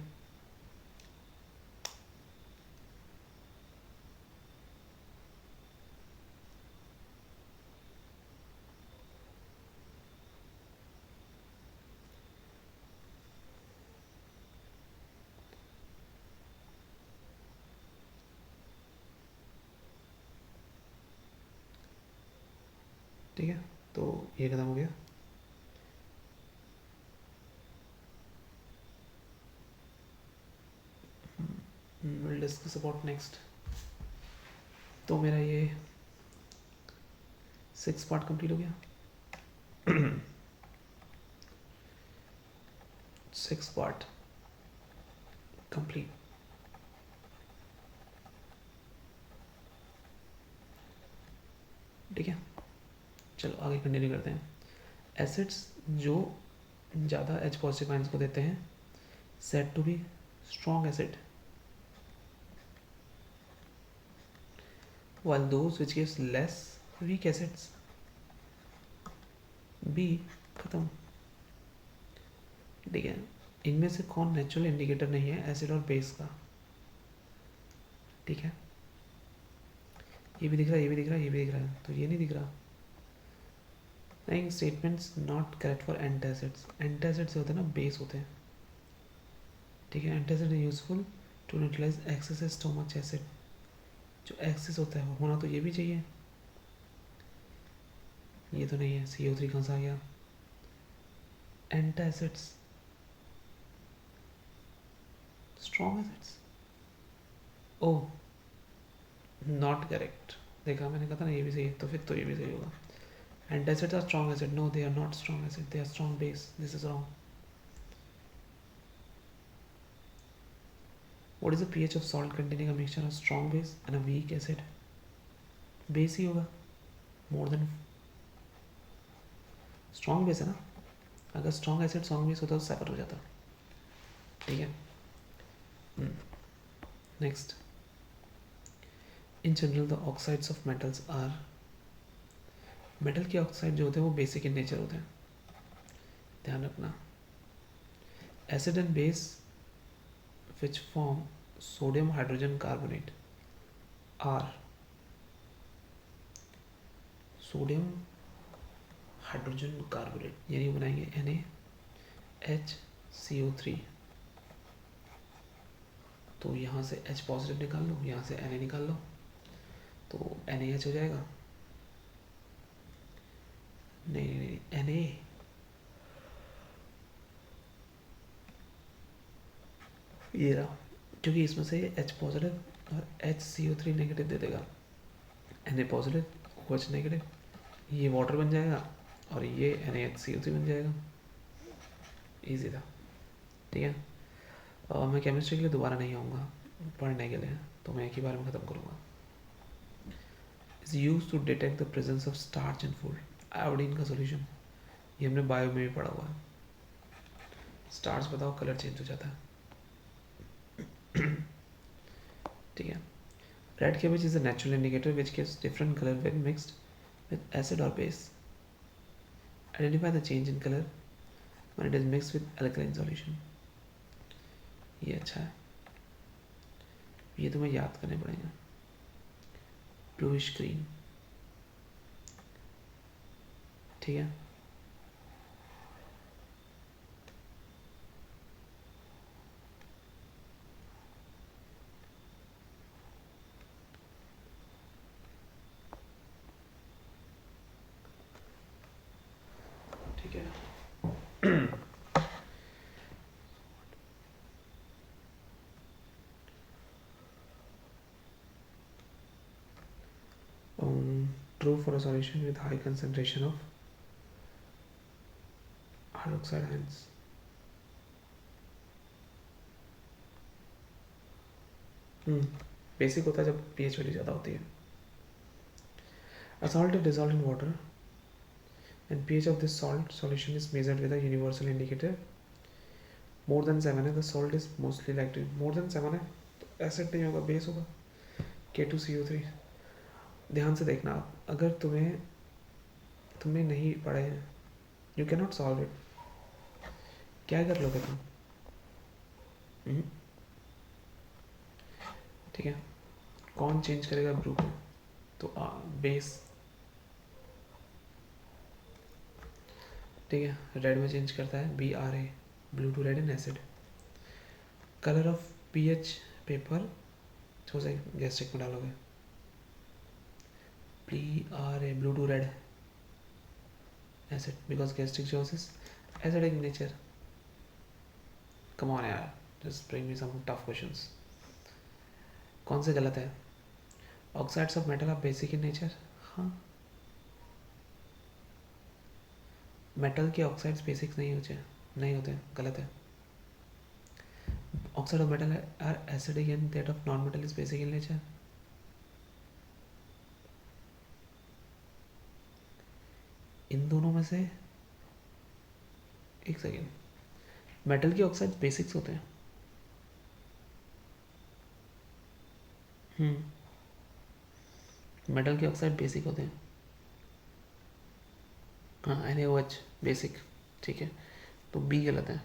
ठीक है, तो ये खत्म हो गया। Will discuss about next. तो मेरा ये 6 पार्ट कंप्लीट हो गया। 6 पार्ट कंप्लीट। ठीक है, चलो आगे कंटिन्यू करते हैं। एसिड्स जो ज़्यादा H पॉजिटिव आयंस को देते हैं said to be strong acid, while those which gives less weak acids B खत्म। ठीक है, इनमें से कौन नेचुरल इंडिकेटर नहीं है एसिड और बेस का? ठीक है, ये भी दिख रहा है, ये भी दिख रहा है, ये भी दिख रहा है, तो ये नहीं दिख रहा। नहीं, statements not correct for antacids. Antacids होते हैं ना, बेस होते हैं। ठीक है, antacid is useful to neutralize excess too much acid. जो एक्सेस होता है होना तो ये भी चाहिए, ये तो नहीं है। CO3 कहाँ से आ गया? Antacids strong acids, oh not correct. देखा, मैंने कहा था ना ये भी सही है, तो फिर तो ये भी सही होगा। Antacids are strong acid. No, they are not strong acid. They are strong base. This is wrong. What is the pH of salt containing a mixture of strong base and a weak acid? Base ही होगा, more than strong base है ना। अगर strong acid strong base होता तो separate हो जाता। ठीक है, next. In general, the oxides of metals are, metal के ऑक्साइड जो होते हैं वो बेसिक इन नेचर होते हैं, ध्यान रखना। Acid and base which form sodium hydrogen carbonate are, sodium hydrogen carbonate यानी बनाएंगे NaHCO3। तो यहाँ से H पॉजिटिव निकाल लो, यहाँ से Na निकाल लो, तो NaH हो जाएगा। नहीं, Na, ये रहा, क्योंकि इसमें से H पॉजिटिव और HCO3 नेगेटिव दे देगा, Na पॉजिटिव OH नेगेटिव, ये वाटर बन जाएगा और ये NaHCO3 बन जाएगा। इजी था। ठीक है, मैं केमिस्ट्री के लिए दोबारा नहीं आऊँगा पढ़ने के लिए, तो मैं एक ही बार में ख़त्म करूँगा। Is use to detect the presence of starch in food. Iodine का सोल्यूशन, ये हमने बायो में भी पढ़ा हुआ है। स्टार्च बताओ, कलर चेंज हो जाता है। ठीक है, red cabbage is a natural indicator which gives different colour when mixed with acid और base. Identify the change in colour when it is mixed with alkaline solution. ये अच्छा है, ये तुम्हें याद करने पड़ेगा। ब्लूइश ग्रीन, ठीक है। ठीक है, true for a solution with high concentration of hydroxide ions। Basic होता है जब pH वैल्यू ज़्यादा होती है। A salt is dissolved in water and pH of this salt solution is measured with a universal indicator। more than 7 है, the salt is mostly likely, more than 7 है तो acid नहीं होगा, बेस होगा, K2CO3। ध्यान से देखना आप, अगर तुमने नहीं पढ़े हैं, you can not solve it, क्या कर लोगे तुम? ठीक है, कौन चेंज करेगा ब्रू को? तो बेस। ठीक है, रेड में चेंज करता है BRA, blue to red in acid. Colour of PH paper थोड़ा सा गैस्ट्रिक में डालोगे, BRA blue to red, acid because gastric juice is acidic in nature. Come on यार, just bring me some tough questions. कौन से गलत है? Oxides of metal are basic in nature. हाँ, मेटल के ऑक्साइड्स बेसिक्स नहीं होते, गलत है. Oxide of metal are acidic and that of non-metal is basic in nature. इन दोनों में से एक सेकेंड, मेटल के ऑक्साइड्स बेसिक्स होते हैं. मेटल के ऑक्साइड बेसिक होते हैं. हाँ, NaOH बेसिक, ठीक है, तो बी गलत है.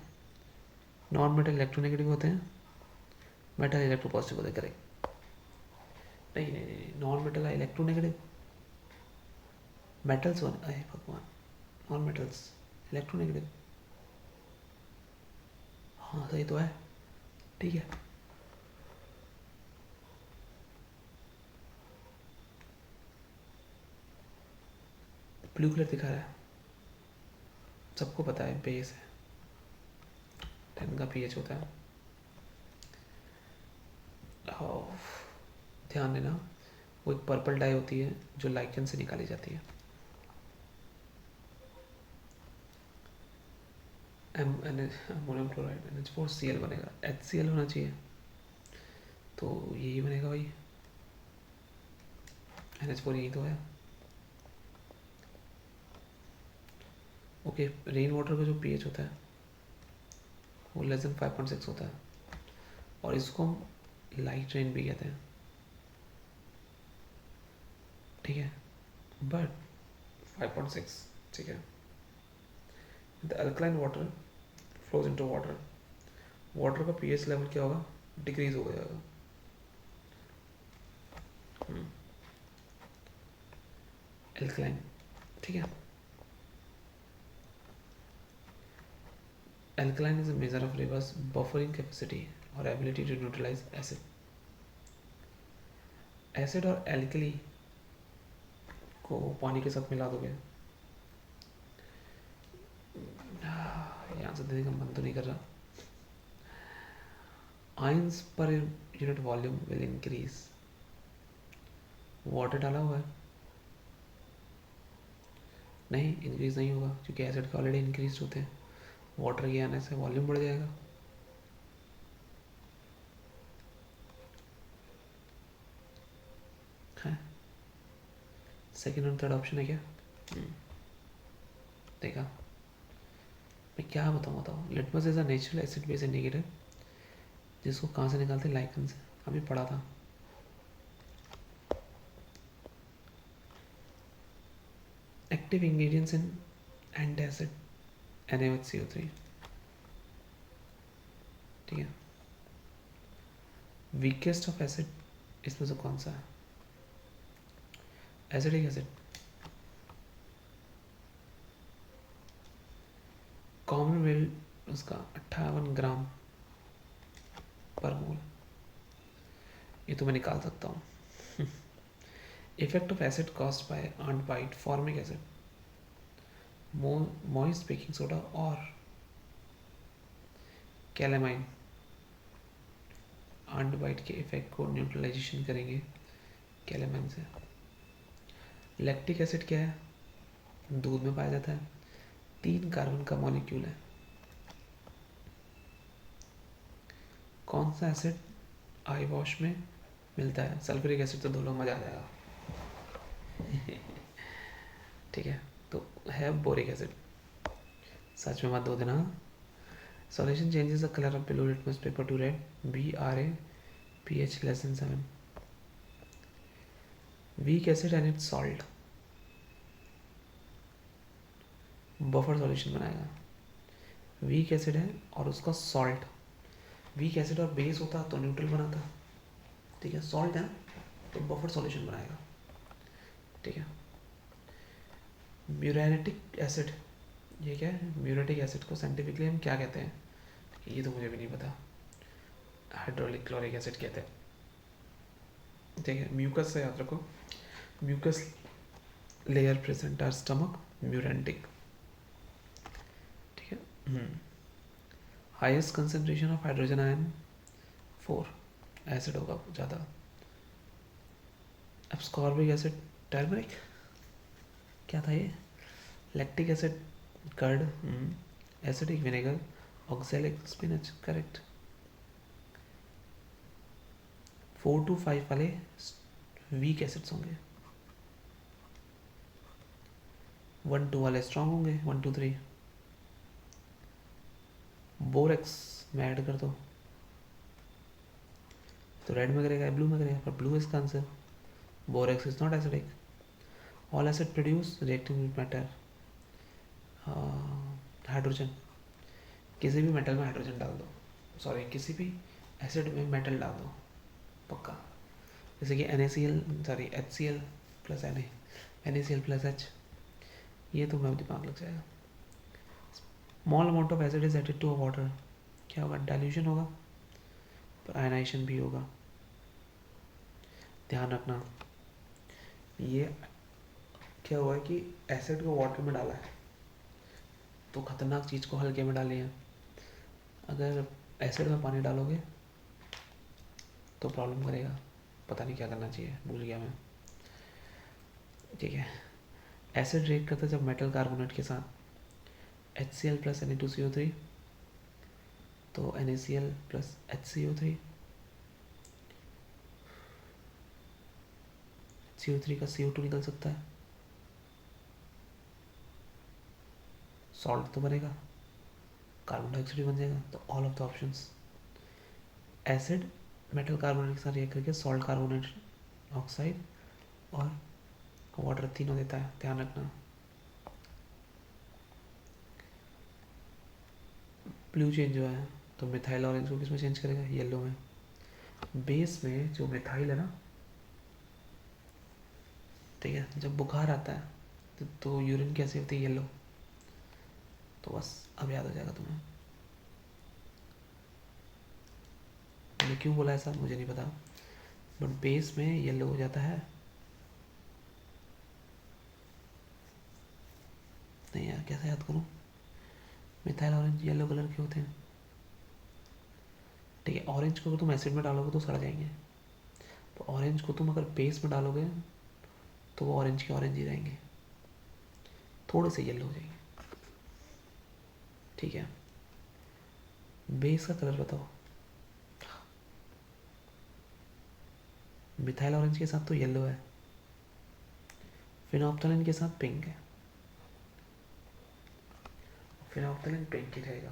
नॉन मेटल इलेक्ट्रोनेगेटिव होते हैं, मेटल इलेक्ट्रोपॉजिटिव होते हैं. करेक्ट. नहीं, नॉन मेटल है इलेक्ट्रोनेगेटिव. मेटल्स अरे भगवान, नॉन मेटल्स इलेक्ट्रोनेगेटिव. हाँ सही तो है, ठीक है. ब्लू कलर दिखा रहा है, सबको पता है बेस है, 10 का pH होता है. ध्यान देना, वो एक पर्पल डाई होती है जो लाइकेन से निकाली जाती है. अमोनियम क्लोराइड NH4Cl बनेगा, HCl होना चाहिए, तो यही बनेगा भाई. NH4 यही तो है. ओके, रेन वाटर का जो pH होता है वो लेस देन 5.6 होता है, और इसको हम लाइट रेन भी कहते हैं, ठीक है, बट 5.6, ठीक है. The alkaline water flows into water, water का pH लेवल क्या होगा, डिक्रीज हो जाएगा. अल्कलाइन, ठीक है. Alkaline is a measure of river's buffering capacity or ability to neutralize acid. Acid और alkali को पानी के साथ मिला दोगे, ये आंसर देने का मन तो नहीं कर रहा. Ions per unit volume will increase. Water डाला हुआ है, नहीं इंक्रीज नहीं होगा क्योंकि एसिड का ऑलरेडी इंक्रीज होते हैं. वाटर के आने से वॉल्यूम बढ़ जाएगा. है सेकेंड और थर्ड ऑप्शन है क्या? देखा, मैं क्या बताऊँ. Litmus is a natural acid base indicator, जिसको कहाँ से निकालते हैं, लाइकन से. अभी पढ़ा था. एक्टिव इंग्रेडिएंट्स इन एंटासिड NaOH ठीक है. वीकेस्ट ऑफ एसिड इसमें से कौन सा है? Acidic acid. कॉमन वेल उसका 58 ग्राम पर मोल, ये तो मैं निकाल सकता हूँ. Effect of acid caused by ant bite, formic acid, moist baking soda और कैलेमाइन आंट बाइट के इफेक्ट को न्यूट्रलाइजेशन करेंगे कैलेमाइन से. लैक्टिक एसिड क्या है? दूध में पाया जाता है, 3 कार्बन का मॉलिक्यूल है. कौन सा एसिड आई वॉश में मिलता है? सल्फ्यूरिक एसिड तो धो लो, मजा आ जाएगा. ठीक है, तो है बोरिक एसिड. सच में मत धो देना. Solution changes the colour of below litmus paper two red, BRA, pH less than 7. Weak acid and it's salt, buffer solution बनाएगा. वीक एसिड है और उसका सॉल्ट, वीक एसिड और बेस होता तो न्यूट्रल बनाता, ठीक है. सॉल्ट है तो बफर सॉल्यूशन बनाएगा, ठीक है. म्यूरेटिक एसिड, ये क्या है? म्यूरेटिक एसिड को साइंटिफिकली हम क्या कहते हैं, ये तो मुझे भी नहीं पता. हाइड्रोलिक क्लोरिक एसिड कहते हैं, ठीक है. म्यूकस से याद रखो, mucus layer present are stomach muriatic, highest concentration of hydrogen ion 4, acid होगा ज़्यादा। एब्सकॉर्बिक एसिड टर्मरिक, क्या था ये? Lactic acid curd, acidic vinegar, oxalic spinach, correct. 4 to 5 वाले वीक एसिड्स होंगे, 1 2 वाले स्ट्रॉन्ग होंगे, 1 2 3। बोरेक्स में ऐड कर दो तो रेड में करेगा, ब्लू में करेगा, पर ब्लू इसका answer. Borax is not acidic. All acid produce reacting with metal, hydrogen. किसी भी मेटल में हाइड्रोजन डाल दो, सॉरी किसी भी एसिड में मेटल डाल दो पक्का। जैसे कि NaCl, sorry HCl plus Na, NaCl plus H, ये तो मैं दिमाग लग जाएगा। Small amount of acid is added to water, क्या होगा? डाइल्यूशन होगा, पर आयनाइजेशन भी होगा। ध्यान रखना, ये क्या हुआ है कि एसिड को वाटर में डाला है तो खतरनाक चीज़ को हल्के में डाली है। अगर एसिड में पानी डालोगे तो प्रॉब्लम करेगा, पता नहीं क्या करना चाहिए, भूल गया मैं। ठीक है, एसिड रिएक्ट करता है जब मेटल कार्बोनेट के साथ HCl प्लस Na2CO3, तो NaCl प्लस HCO3, CO3 का CO2 निकल सकता है, सॉल्ट तो बनेगा, कार्बन डाइऑक्साइड बन जाएगा। तो all of the options, acid metal carbonate के साथ रिएक्ट करके सॉल्ट कार्बोनेट ऑक्साइड और वाटर तीनों देता है, ध्यान रखना। ब्लू चेंज हुआ है तो मिथाइल ऑरेंज को किसमें चेंज करेगा? येलो में। बेस में जो मिथाइल है ना, ठीक है, जब बुखार आता है तो यूरिन कैसी होती है? येलो। तो बस अब याद हो जाएगा तुम्हें। मैंने क्यों बोला ऐसा मुझे नहीं पता, बट बेस में येलो हो जाता है। नहीं यार, कैसे याद करूँ? मिथाइल ऑरेंज येलो कलर के होते हैं। ठीक है, ऑरेंज को तुम एसिड में डालोगे तो सड़ जाएंगे, तो ऑरेंज को तुम अगर बेस में डालोगे तो वो ऑरेंज के ऑरेंज ही रहेंगे, थोड़े से येलो हो जाएंगे। ठीक है, बेस का कलर बताओ। मिथाइल ऑरेंज के साथ तो येलो है, फिनोप्थलीन के साथ पिंक है, फिनोप्थलीन पिंक ही रहेगा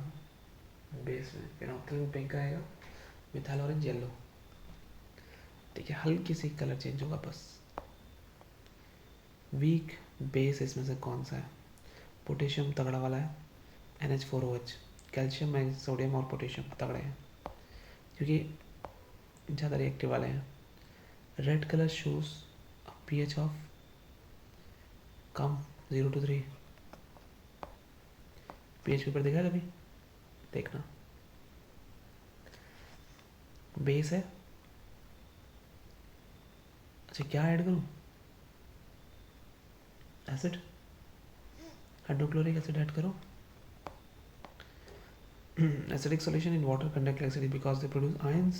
बेस में, फिनोप्थलीन पिंक आएगा, मिथाइल ऑरेंज येलो। ठीक है, हल्की सी कलर चेंज होगा बस। वीक बेस इसमें से कौन सा है? पोटेशियम तगड़ा वाला है, NH4OH। कैल्शियम, सोडियम और पोटेशियम तगड़े हैं क्योंकि ज़्यादा रिएक्टिव वाले हैं। Red colour shows pH of come 0 to 3। pH paper देखा है कभी? देखना। बेस है, अच्छा क्या ऐड करूँ? एसिड, हाइड्रोक्लोरिक एसिड ऐड करो। Acidic solution in water conduct electricity because they produce ions.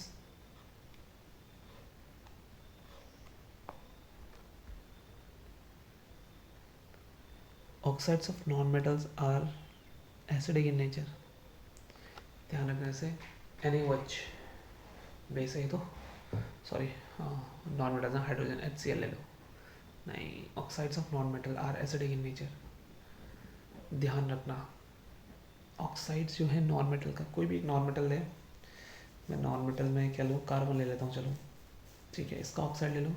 Oxides of non-metals are acidic in nature. ध्यान रखने से NaOH बेस है तो, सॉरी नॉन मेटल्स ना, हाइड्रोजन HCl ले लो। नहीं, oxides of non metal are acidic in nature, ध्यान रखना। ऑक्साइड्स जो है नॉन मेटल का, कोई भी एक नॉन मेटल है, मैं नॉन मेटल में क्या लूँ? कार्बन ले लेता हूँ, चलो ठीक है, इसका ऑक्साइड ले लो,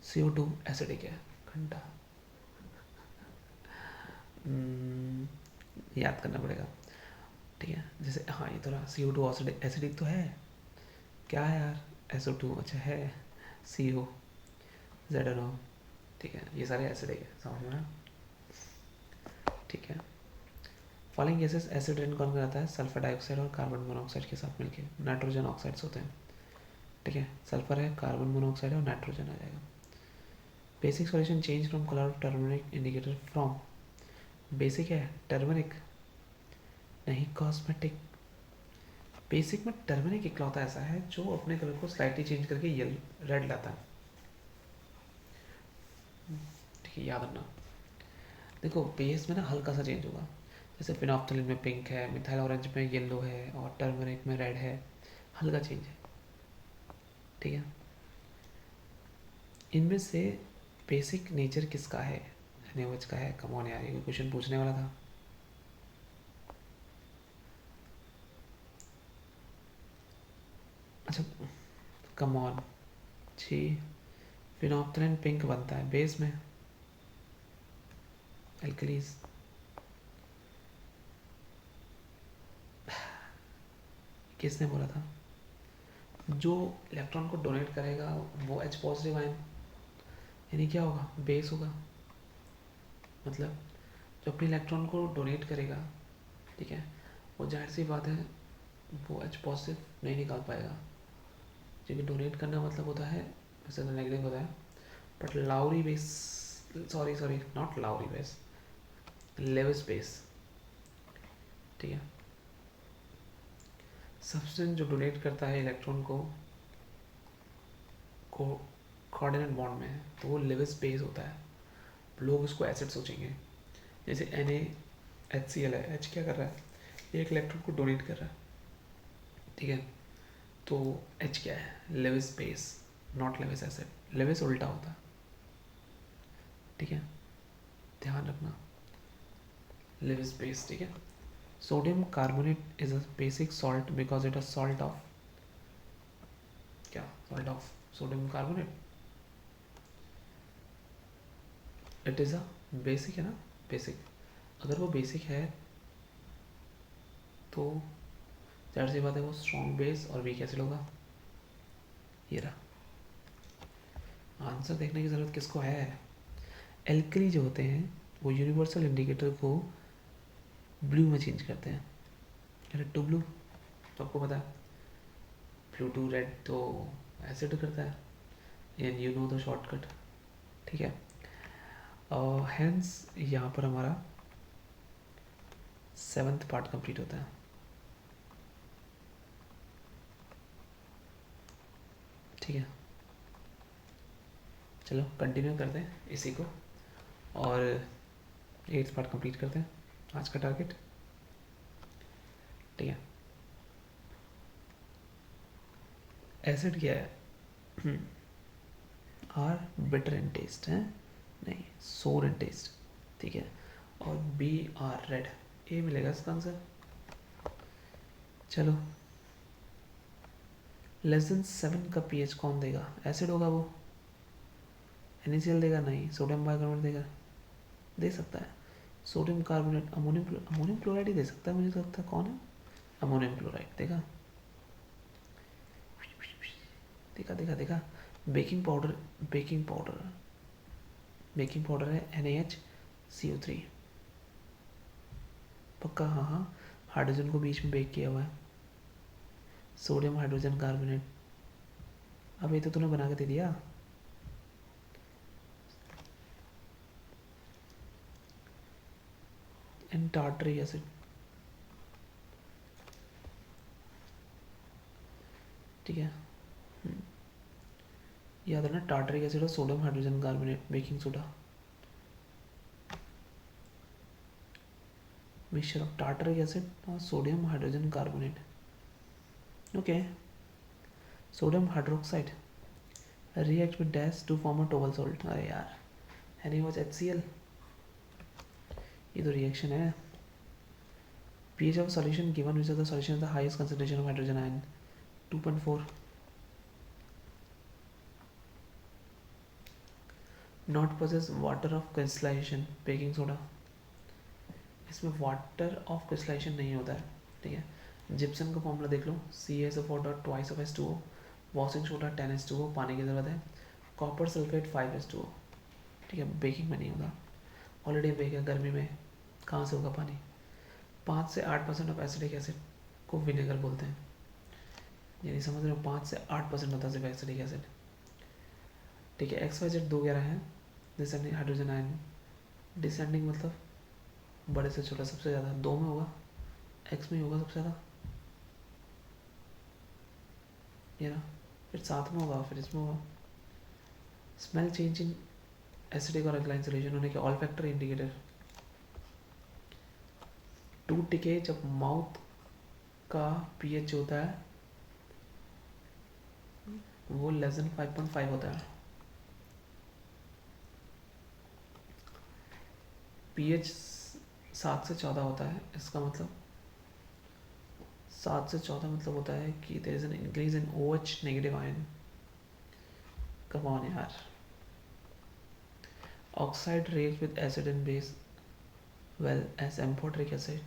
CO2 एसिडिक है, घंटा। याद करना पड़ेगा। ठीक है, जैसे हाँ ये तो रहा, CO2 एसिडिक तो है, क्या है यार? SO2, अच्छा है, CO ZNO। ठीक है, ये सारे एसिडिक है, समझ में? ठीक है, फॉलोइंग गैसेस एसिड रेन कौन कराता है? सल्फर डाइऑक्साइड और कार्बन मोनोऑक्साइड के साथ मिलके नाइट्रोजन ऑक्साइड्स होते हैं। ठीक है, सल्फर है, कार्बन मोनोऑक्साइड है और नाइट्रोजन आ जाएगा। Basic solution change from colour of turmeric indicator from, basic है टर्मरिक, नहीं, कॉस्मेटिक। बेसिक में टर्मरिक इकलौता ऐसा है जो अपने कलर को स्लाइटली चेंज करके येलो रेड लाता है। ठीक है, याद रखना। देखो बेस में ना हल्का सा चेंज होगा, जैसे फिनोप्थलीन में पिंक है, मिथाइल ऑरेंज में येलो है और टर्मरिक में रेड है, हल्का चेंज है। ठीक है, इनमें से बेसिक नेचर किसका है, एनएओएच का है। कम ऑन यार, ये क्वेश्चन पूछने वाला था। अच्छा, कम ऑन जी, फिनोप्थलीन पिंक बनता है बेस में, एल्कलीज। किसने बोला था? जो इलेक्ट्रॉन को डोनेट करेगा वो एच पॉजिटिव आयन, यानी क्या होगा, बेस होगा। मतलब जो अपने इलेक्ट्रॉन को डोनेट करेगा, ठीक है, वो जाहिर सी बात है वो एच पॉजिटिव नहीं निकाल पाएगा, क्योंकि डोनेट करना मतलब होता है, वैसे तो नेगेटिव होता है, but Lowry base, sorry sorry not Lowry base, Lewis base. ठीक है, सब्सटेंस जो डोनेट करता है इलेक्ट्रॉन को कोऑर्डिनेट बॉन्ड में, तो वो लेविस बेस होता है। लोग उसको एसिड सोचेंगे, जैसे NaHCl है, एच क्या कर रहा है, एक इलेक्ट्रॉन को डोनेट कर रहा है। ठीक है, तो एच क्या है, Lewis base, not Lewis acid. Lewis उल्टा होता है। ठीक है, ध्यान रखना, लेविस बेस। ठीक है, sodium carbonate is a basic salt because it a salt of, क्या salt of sodium carbonate, it is a basic, है ना, बेसिक। अगर वो बेसिक है तो जाहिर सी बात है वो स्ट्रॉन्ग बेस और वीक एसिड होगा। ये रहा आंसर। देखने की ज़रूरत किसको है? एल्कली जो होते हैं वो यूनिवर्सल इंडिकेटर को ब्लू में चेंज करते हैं, रेड टू ब्लू, सबको पता है। ब्लू टू रेड तो एसिड करता है, and you know the shortcut. ठीक है, हैंस यहाँ पर हमारा 7th पार्ट कंप्लीट होता है। ठीक है, चलो कंटिन्यू करते हैं इसी को, और 8th पार्ट कंप्लीट करते हैं आज का टारगेट। ठीक है, एसिड क्या है? आर बिटर इन टेस्ट है, नहीं सोर इन टेस्ट। ठीक है, और बी आर रेड, ए मिलेगा इसका आंसर। चलो, लेस देन 7 का पीएच कौन देगा? एसिड होगा वो। NaCl देगा? नहीं। सोडियम बाइकार्बोनेट देगा? दे सकता है। सोडियम कार्बोनेट, अमोनियम क्लोराइड ही दे सकता है, मुझे लगता है। कौन है? अमोनियम क्लोराइड देगा। देखा देखा देखा, baking powder, baking powder, baking powder है NaHCO3 पक्का। हाँ हाँ, हाइड्रोजन को बीच में बेक किया हुआ है, सोडियम हाइड्रोजन कार्बोनेट। अब ये तो तूने बना के दे दिया। एंड टार्टरिक एसिड, ठीक है, याद रखना, टार्टरिक एसिड और sodium hydrogen carbonate, baking soda, mixture of tartaric acid और sodium hydrogen carbonate. Okay, sodium hydroxide react with dash to form a tobal salt। अरे यार, NaOH HCl, ये तो रिएक्शन है। pH of solution given which of the solution is the highest concentration of hydrogen ion? 2.4। not possess water of crystallization, baking soda, इसमें water of crystallization नहीं होता है। ठीक है, जिप्सम का फॉर्मूला देख लो, CaSO4 dot twice of H2O, washing soda 10H2O, पानी की ज़रूरत है, कॉपर सल्फेट 5H2O। ठीक है, बेकिंग में नहीं होगा, ऑलरेडी बेक है, गर्मी में कहाँ से होगा पानी। 5 से 8% ऑफ एसिडिक एसिड को विनेगर बोलते हैं, यानी समझ रहे हो, 5 से 8% होता है सिर्फ एसिडिक एसिड। ठीक है, XYZ 2 11 है, डिसेंडिंग हाइड्रोजन आयन, डिसेंडिंग मतलब बड़े से छोटा सबसे ज़्यादा, 2 में होगा एक्स में ही होगा सबसे ज़्यादा, ये ना, फिर साथ में होगा, फिर इसमें होगा। स्मेल चेंज इन एसिडिक और अल्कलाइन सॉल्यूशन होने के all factor indicator. Tooth decay जब माउथ का पीएच होता है वो लेस देन 5.5 होता है। पीएच 7 से 14 होता है, इसका मतलब 7 से 14 मतलब होता है कि there is an increase in OH negative ion. Come on यार। Oxide react with acid and base well as amphoteric acid.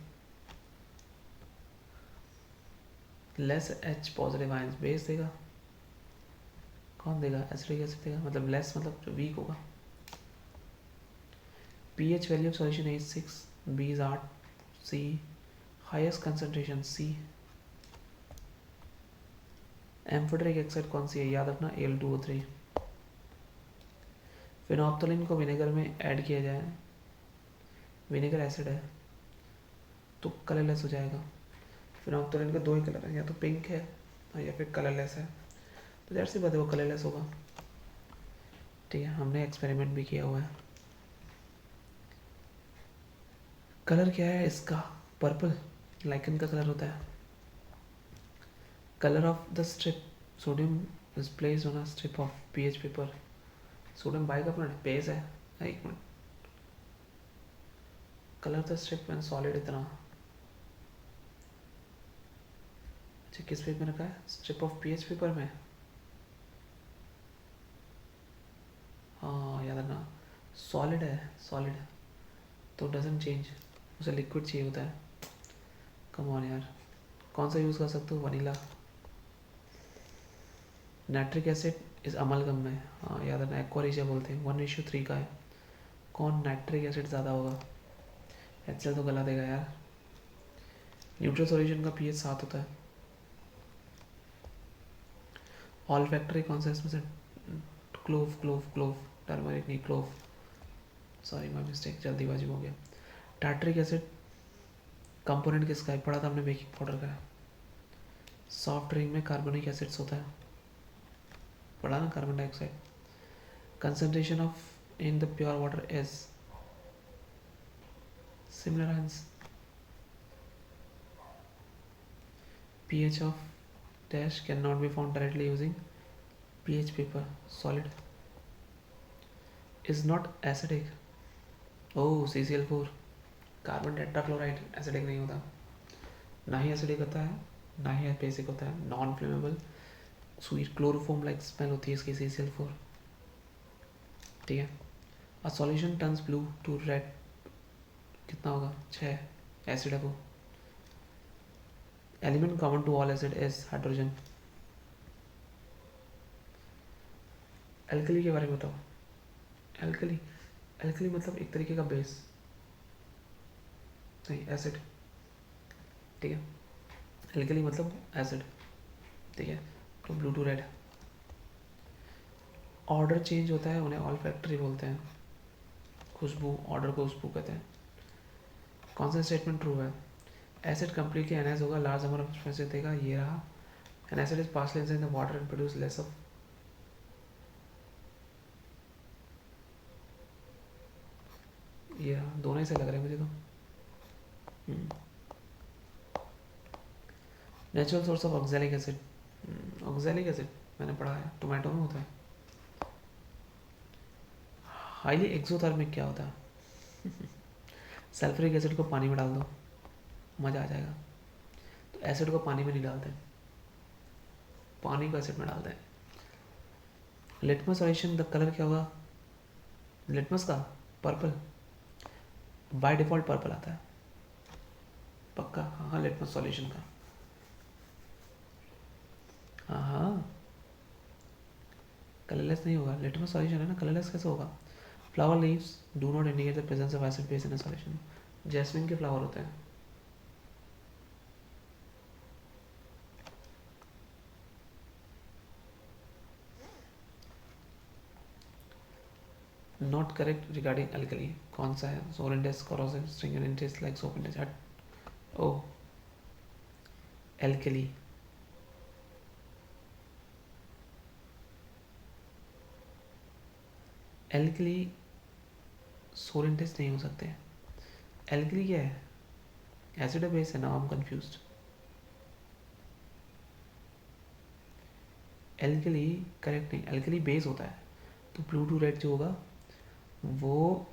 Less H positive ions base देगा, कौन देगा, एसिडिक एसिड देगा, मतलब लेस मतलब जो वीक होगा। pH value of solution is 6, B is 8, C highest concentration C। Amphoteric Exide कौन सी है, याद रखना Al2O3। फिनोप्थलीन को विनेगर में ऐड किया जाए, विनेगर एसिड है तो कलरलेस हो जाएगा। फिनोप्थलीन के 2 ही कलर हैं, या तो पिंक है या फिर कलरलेस है, तो ज़ाहिर सी बात है वो कलरलेस होगा। ठीक है, हमने एक्सपेरिमेंट भी किया हुआ है। कलर क्या है इसका, पर्पल, लाइकन का कलर होता है। Colour of the strip, sodium is placed on a strip of PH paper. Sodium bicarbonate base है, एक minute. Colour the strip when solid इतना, अच्छा किस पेज में रखा है, स्ट्रिप ऑफ पीएच पेपर में। हाँ याद रखना, सॉलिड है, सॉलिड तो डजंट चेंज, उसे लिक्विड चाहिए होता है। कम ऑन यार, कौन सा यूज़ कर सकते हो, वनीला। नाइट्रिक एसिड इस अमलगम में, हाँ याद रखना, एक्वारिजिया बोलते हैं, 1:3 का है। कौन नाइट्रिक एसिड ज़्यादा होगा, HCl तो गला देगा यार। न्यूट्रल सॉल्यूशन का पीएच 7 होता है। ऑल फैक्टरी कौन सा इसमें से, क्लोव क्लोव क्लोव, टर्मरिक नहीं क्लोव, सॉरी माय मिस्टेक, जल्दीबाजी हो गया। टार्टरिक एसिड कंपोनेंट किसका है, पढ़ा था हमने, बेकिंग पाउडर का है। सॉफ्ट ड्रिंक में कार्बोनिक एसिड्स होता है, पढ़ा ना, carbon dioxide. Concentration of in the pure water is similar as pH of dash cannot be found directly using pH paper. Solid is not acidic. Oh, CCl4, carbon tetrachloride acidic नहीं होता, ना ही acidic होता है ना ही basic होता है, non flammable, sweet chloroform like smell होती है इसकी CCl4। ठीक है, a solution turns blue to red, कितना होगा, 6, एसिड है वो। Element common to all acid is hydrogen. Alkali के बारे में बताओ, एल्कली, एल्कली मतलब एक तरीके का बेस, नहीं एसिड। ठीक है, एल्कली मतलब एसिड। ठीक है, तो blue to red. Order change होता है, उन्हें ऑल फैक्टरी बोलते हैं। खुशबू, ऑर्डर को खुशबू कहते हैं। कौन सा स्टेटमेंट ट्रू है, एसिड कंप्लीटली एनाइज होगा, लार्ज नंबर ऑफ स्पेसिस देगा, ये रहा। N acid is partially in the water and produce less of, ये रहा, दोनों ही से लग रहे हैं मुझे तो। Natural source of oxalic acid, oxalic acid मैंने पढ़ा है, टोमेटो में होता है। हाईली एक्सोथर्मिक क्या होता है सल्फ्यूरिक एसिड को पानी में डाल दो, मज़ा आ जाएगा। तो एसिड को पानी में नहीं डालते, पानी को एसिड में डालते हैं। लिटमस सॉल्यूशन, द कलर क्या होगा लिटमस का, पर्पल, बाय डिफ़ॉल्ट पर्पल आता है पक्का। हाँ हाँ, लिटमस सॉल्यूशन का, हाँ हाँ, कलरलेस नहीं होगा, लिटमस सॉल्यूशन है ना, कलरलेस कैसे होगा। Flower leaves do not indicate the presence of acid base in a solution, jasmine के फ्लावर होते हैं। नॉट करेक्ट रिगार्डिंग एल्कली, कौन सा है, sour in taste, corrosive, string in taste like soap in taste, हट। Oh alkali, alkali sour in taste नहीं हो सकते। एल्कली क्या है, एसिड है बेस है ना, I am confused. Alkali correct नहीं, एल्कली बेस होता है, तो ब्लू टू रेड जो होगा वो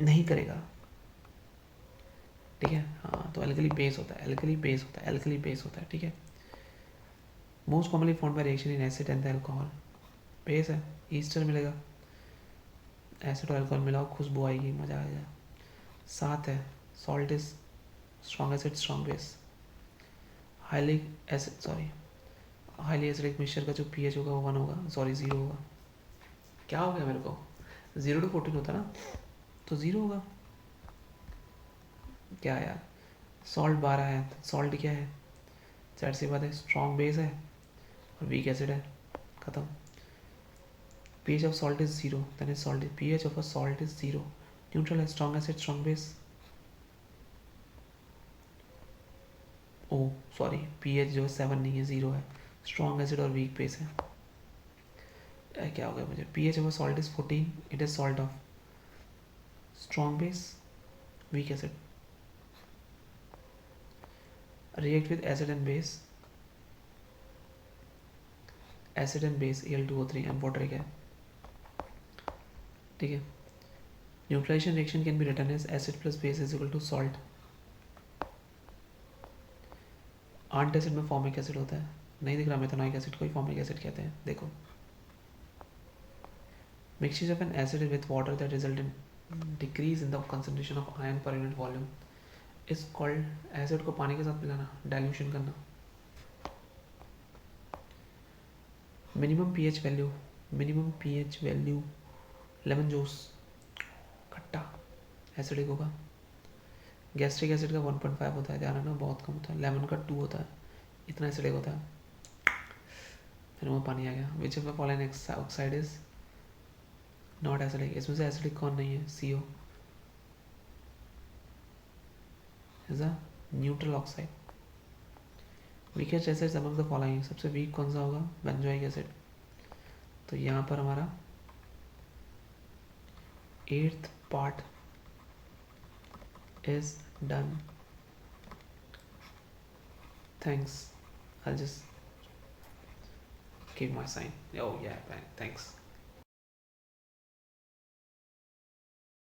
नहीं करेगा, ठीक है। हाँ तो एल्कली बेस होता है, एल्कली बेस होता है, एल्कली बेस होता है, ठीक है। Most commonly form by reaction in acid and alcohol, base है, ईस्टर मिलेगा, एसिड और अल्कोहल मिलाओ, खुशबू आएगी, मज़ा आएगा। 7 है, salt is strong acid strong base, highly acid sorry highly acidic mixture का जो पीएच होगा वो 1 होगा, सॉरी 0 होगा। क्या हो गया मेरे को, 0 to 14 होता ना, तो 0 होगा। क्या यार, सॉल्ट 12 है, तो सॉल्ट क्या है, जाहिर सी बात है स्ट्रॉन्ग बेस है और वीक एसिड है, खत्म। pH of salt is 0, then is salty. pH of a salt is 0. Neutral है, strong acid strong base. ओ सॉरी, pH जो है 7 नहीं है, 0 है, strong acid और weak base है। क्या हो गया मुझे, pH of a salt is 14, it is salt of strong base weak acid, react with acid and base, acid and base Al2O3 and water है, ठीक है। Neutralization reaction can be written as acid plus base is equal to salt. Acid में formic acid होता है, नहीं दिख रहा methanoic acid को ही फॉर्मिक एसिड कहते हैं, देखो। Mixture of an acid with water that result in decrease in the concentration of ion per unit volume is called, acid को पानी के साथ मिलाना, डाइल्यूशन करना। Minimum pH value lemon juice खट्टा एसिडिक होगा। गैस्ट्रिक एसिड का 1.5 होता है, ध्यान रखना बहुत कम होता है। लेमन का 2 होता है, इतना एसिडिक होता है। फिर वो पानी आ गया। Which of the following oxide is not acidic, इसमें से एसिडिक कौन नहीं है, CO is a neutral oxide. Weakest acids among the following, सबसे वीक कौन सा होगा, बेंजोइक एसिड। तो यहाँ पर हमारा 8th part is done. Thanks. I'll just give my sign. Oh yeah, thanks.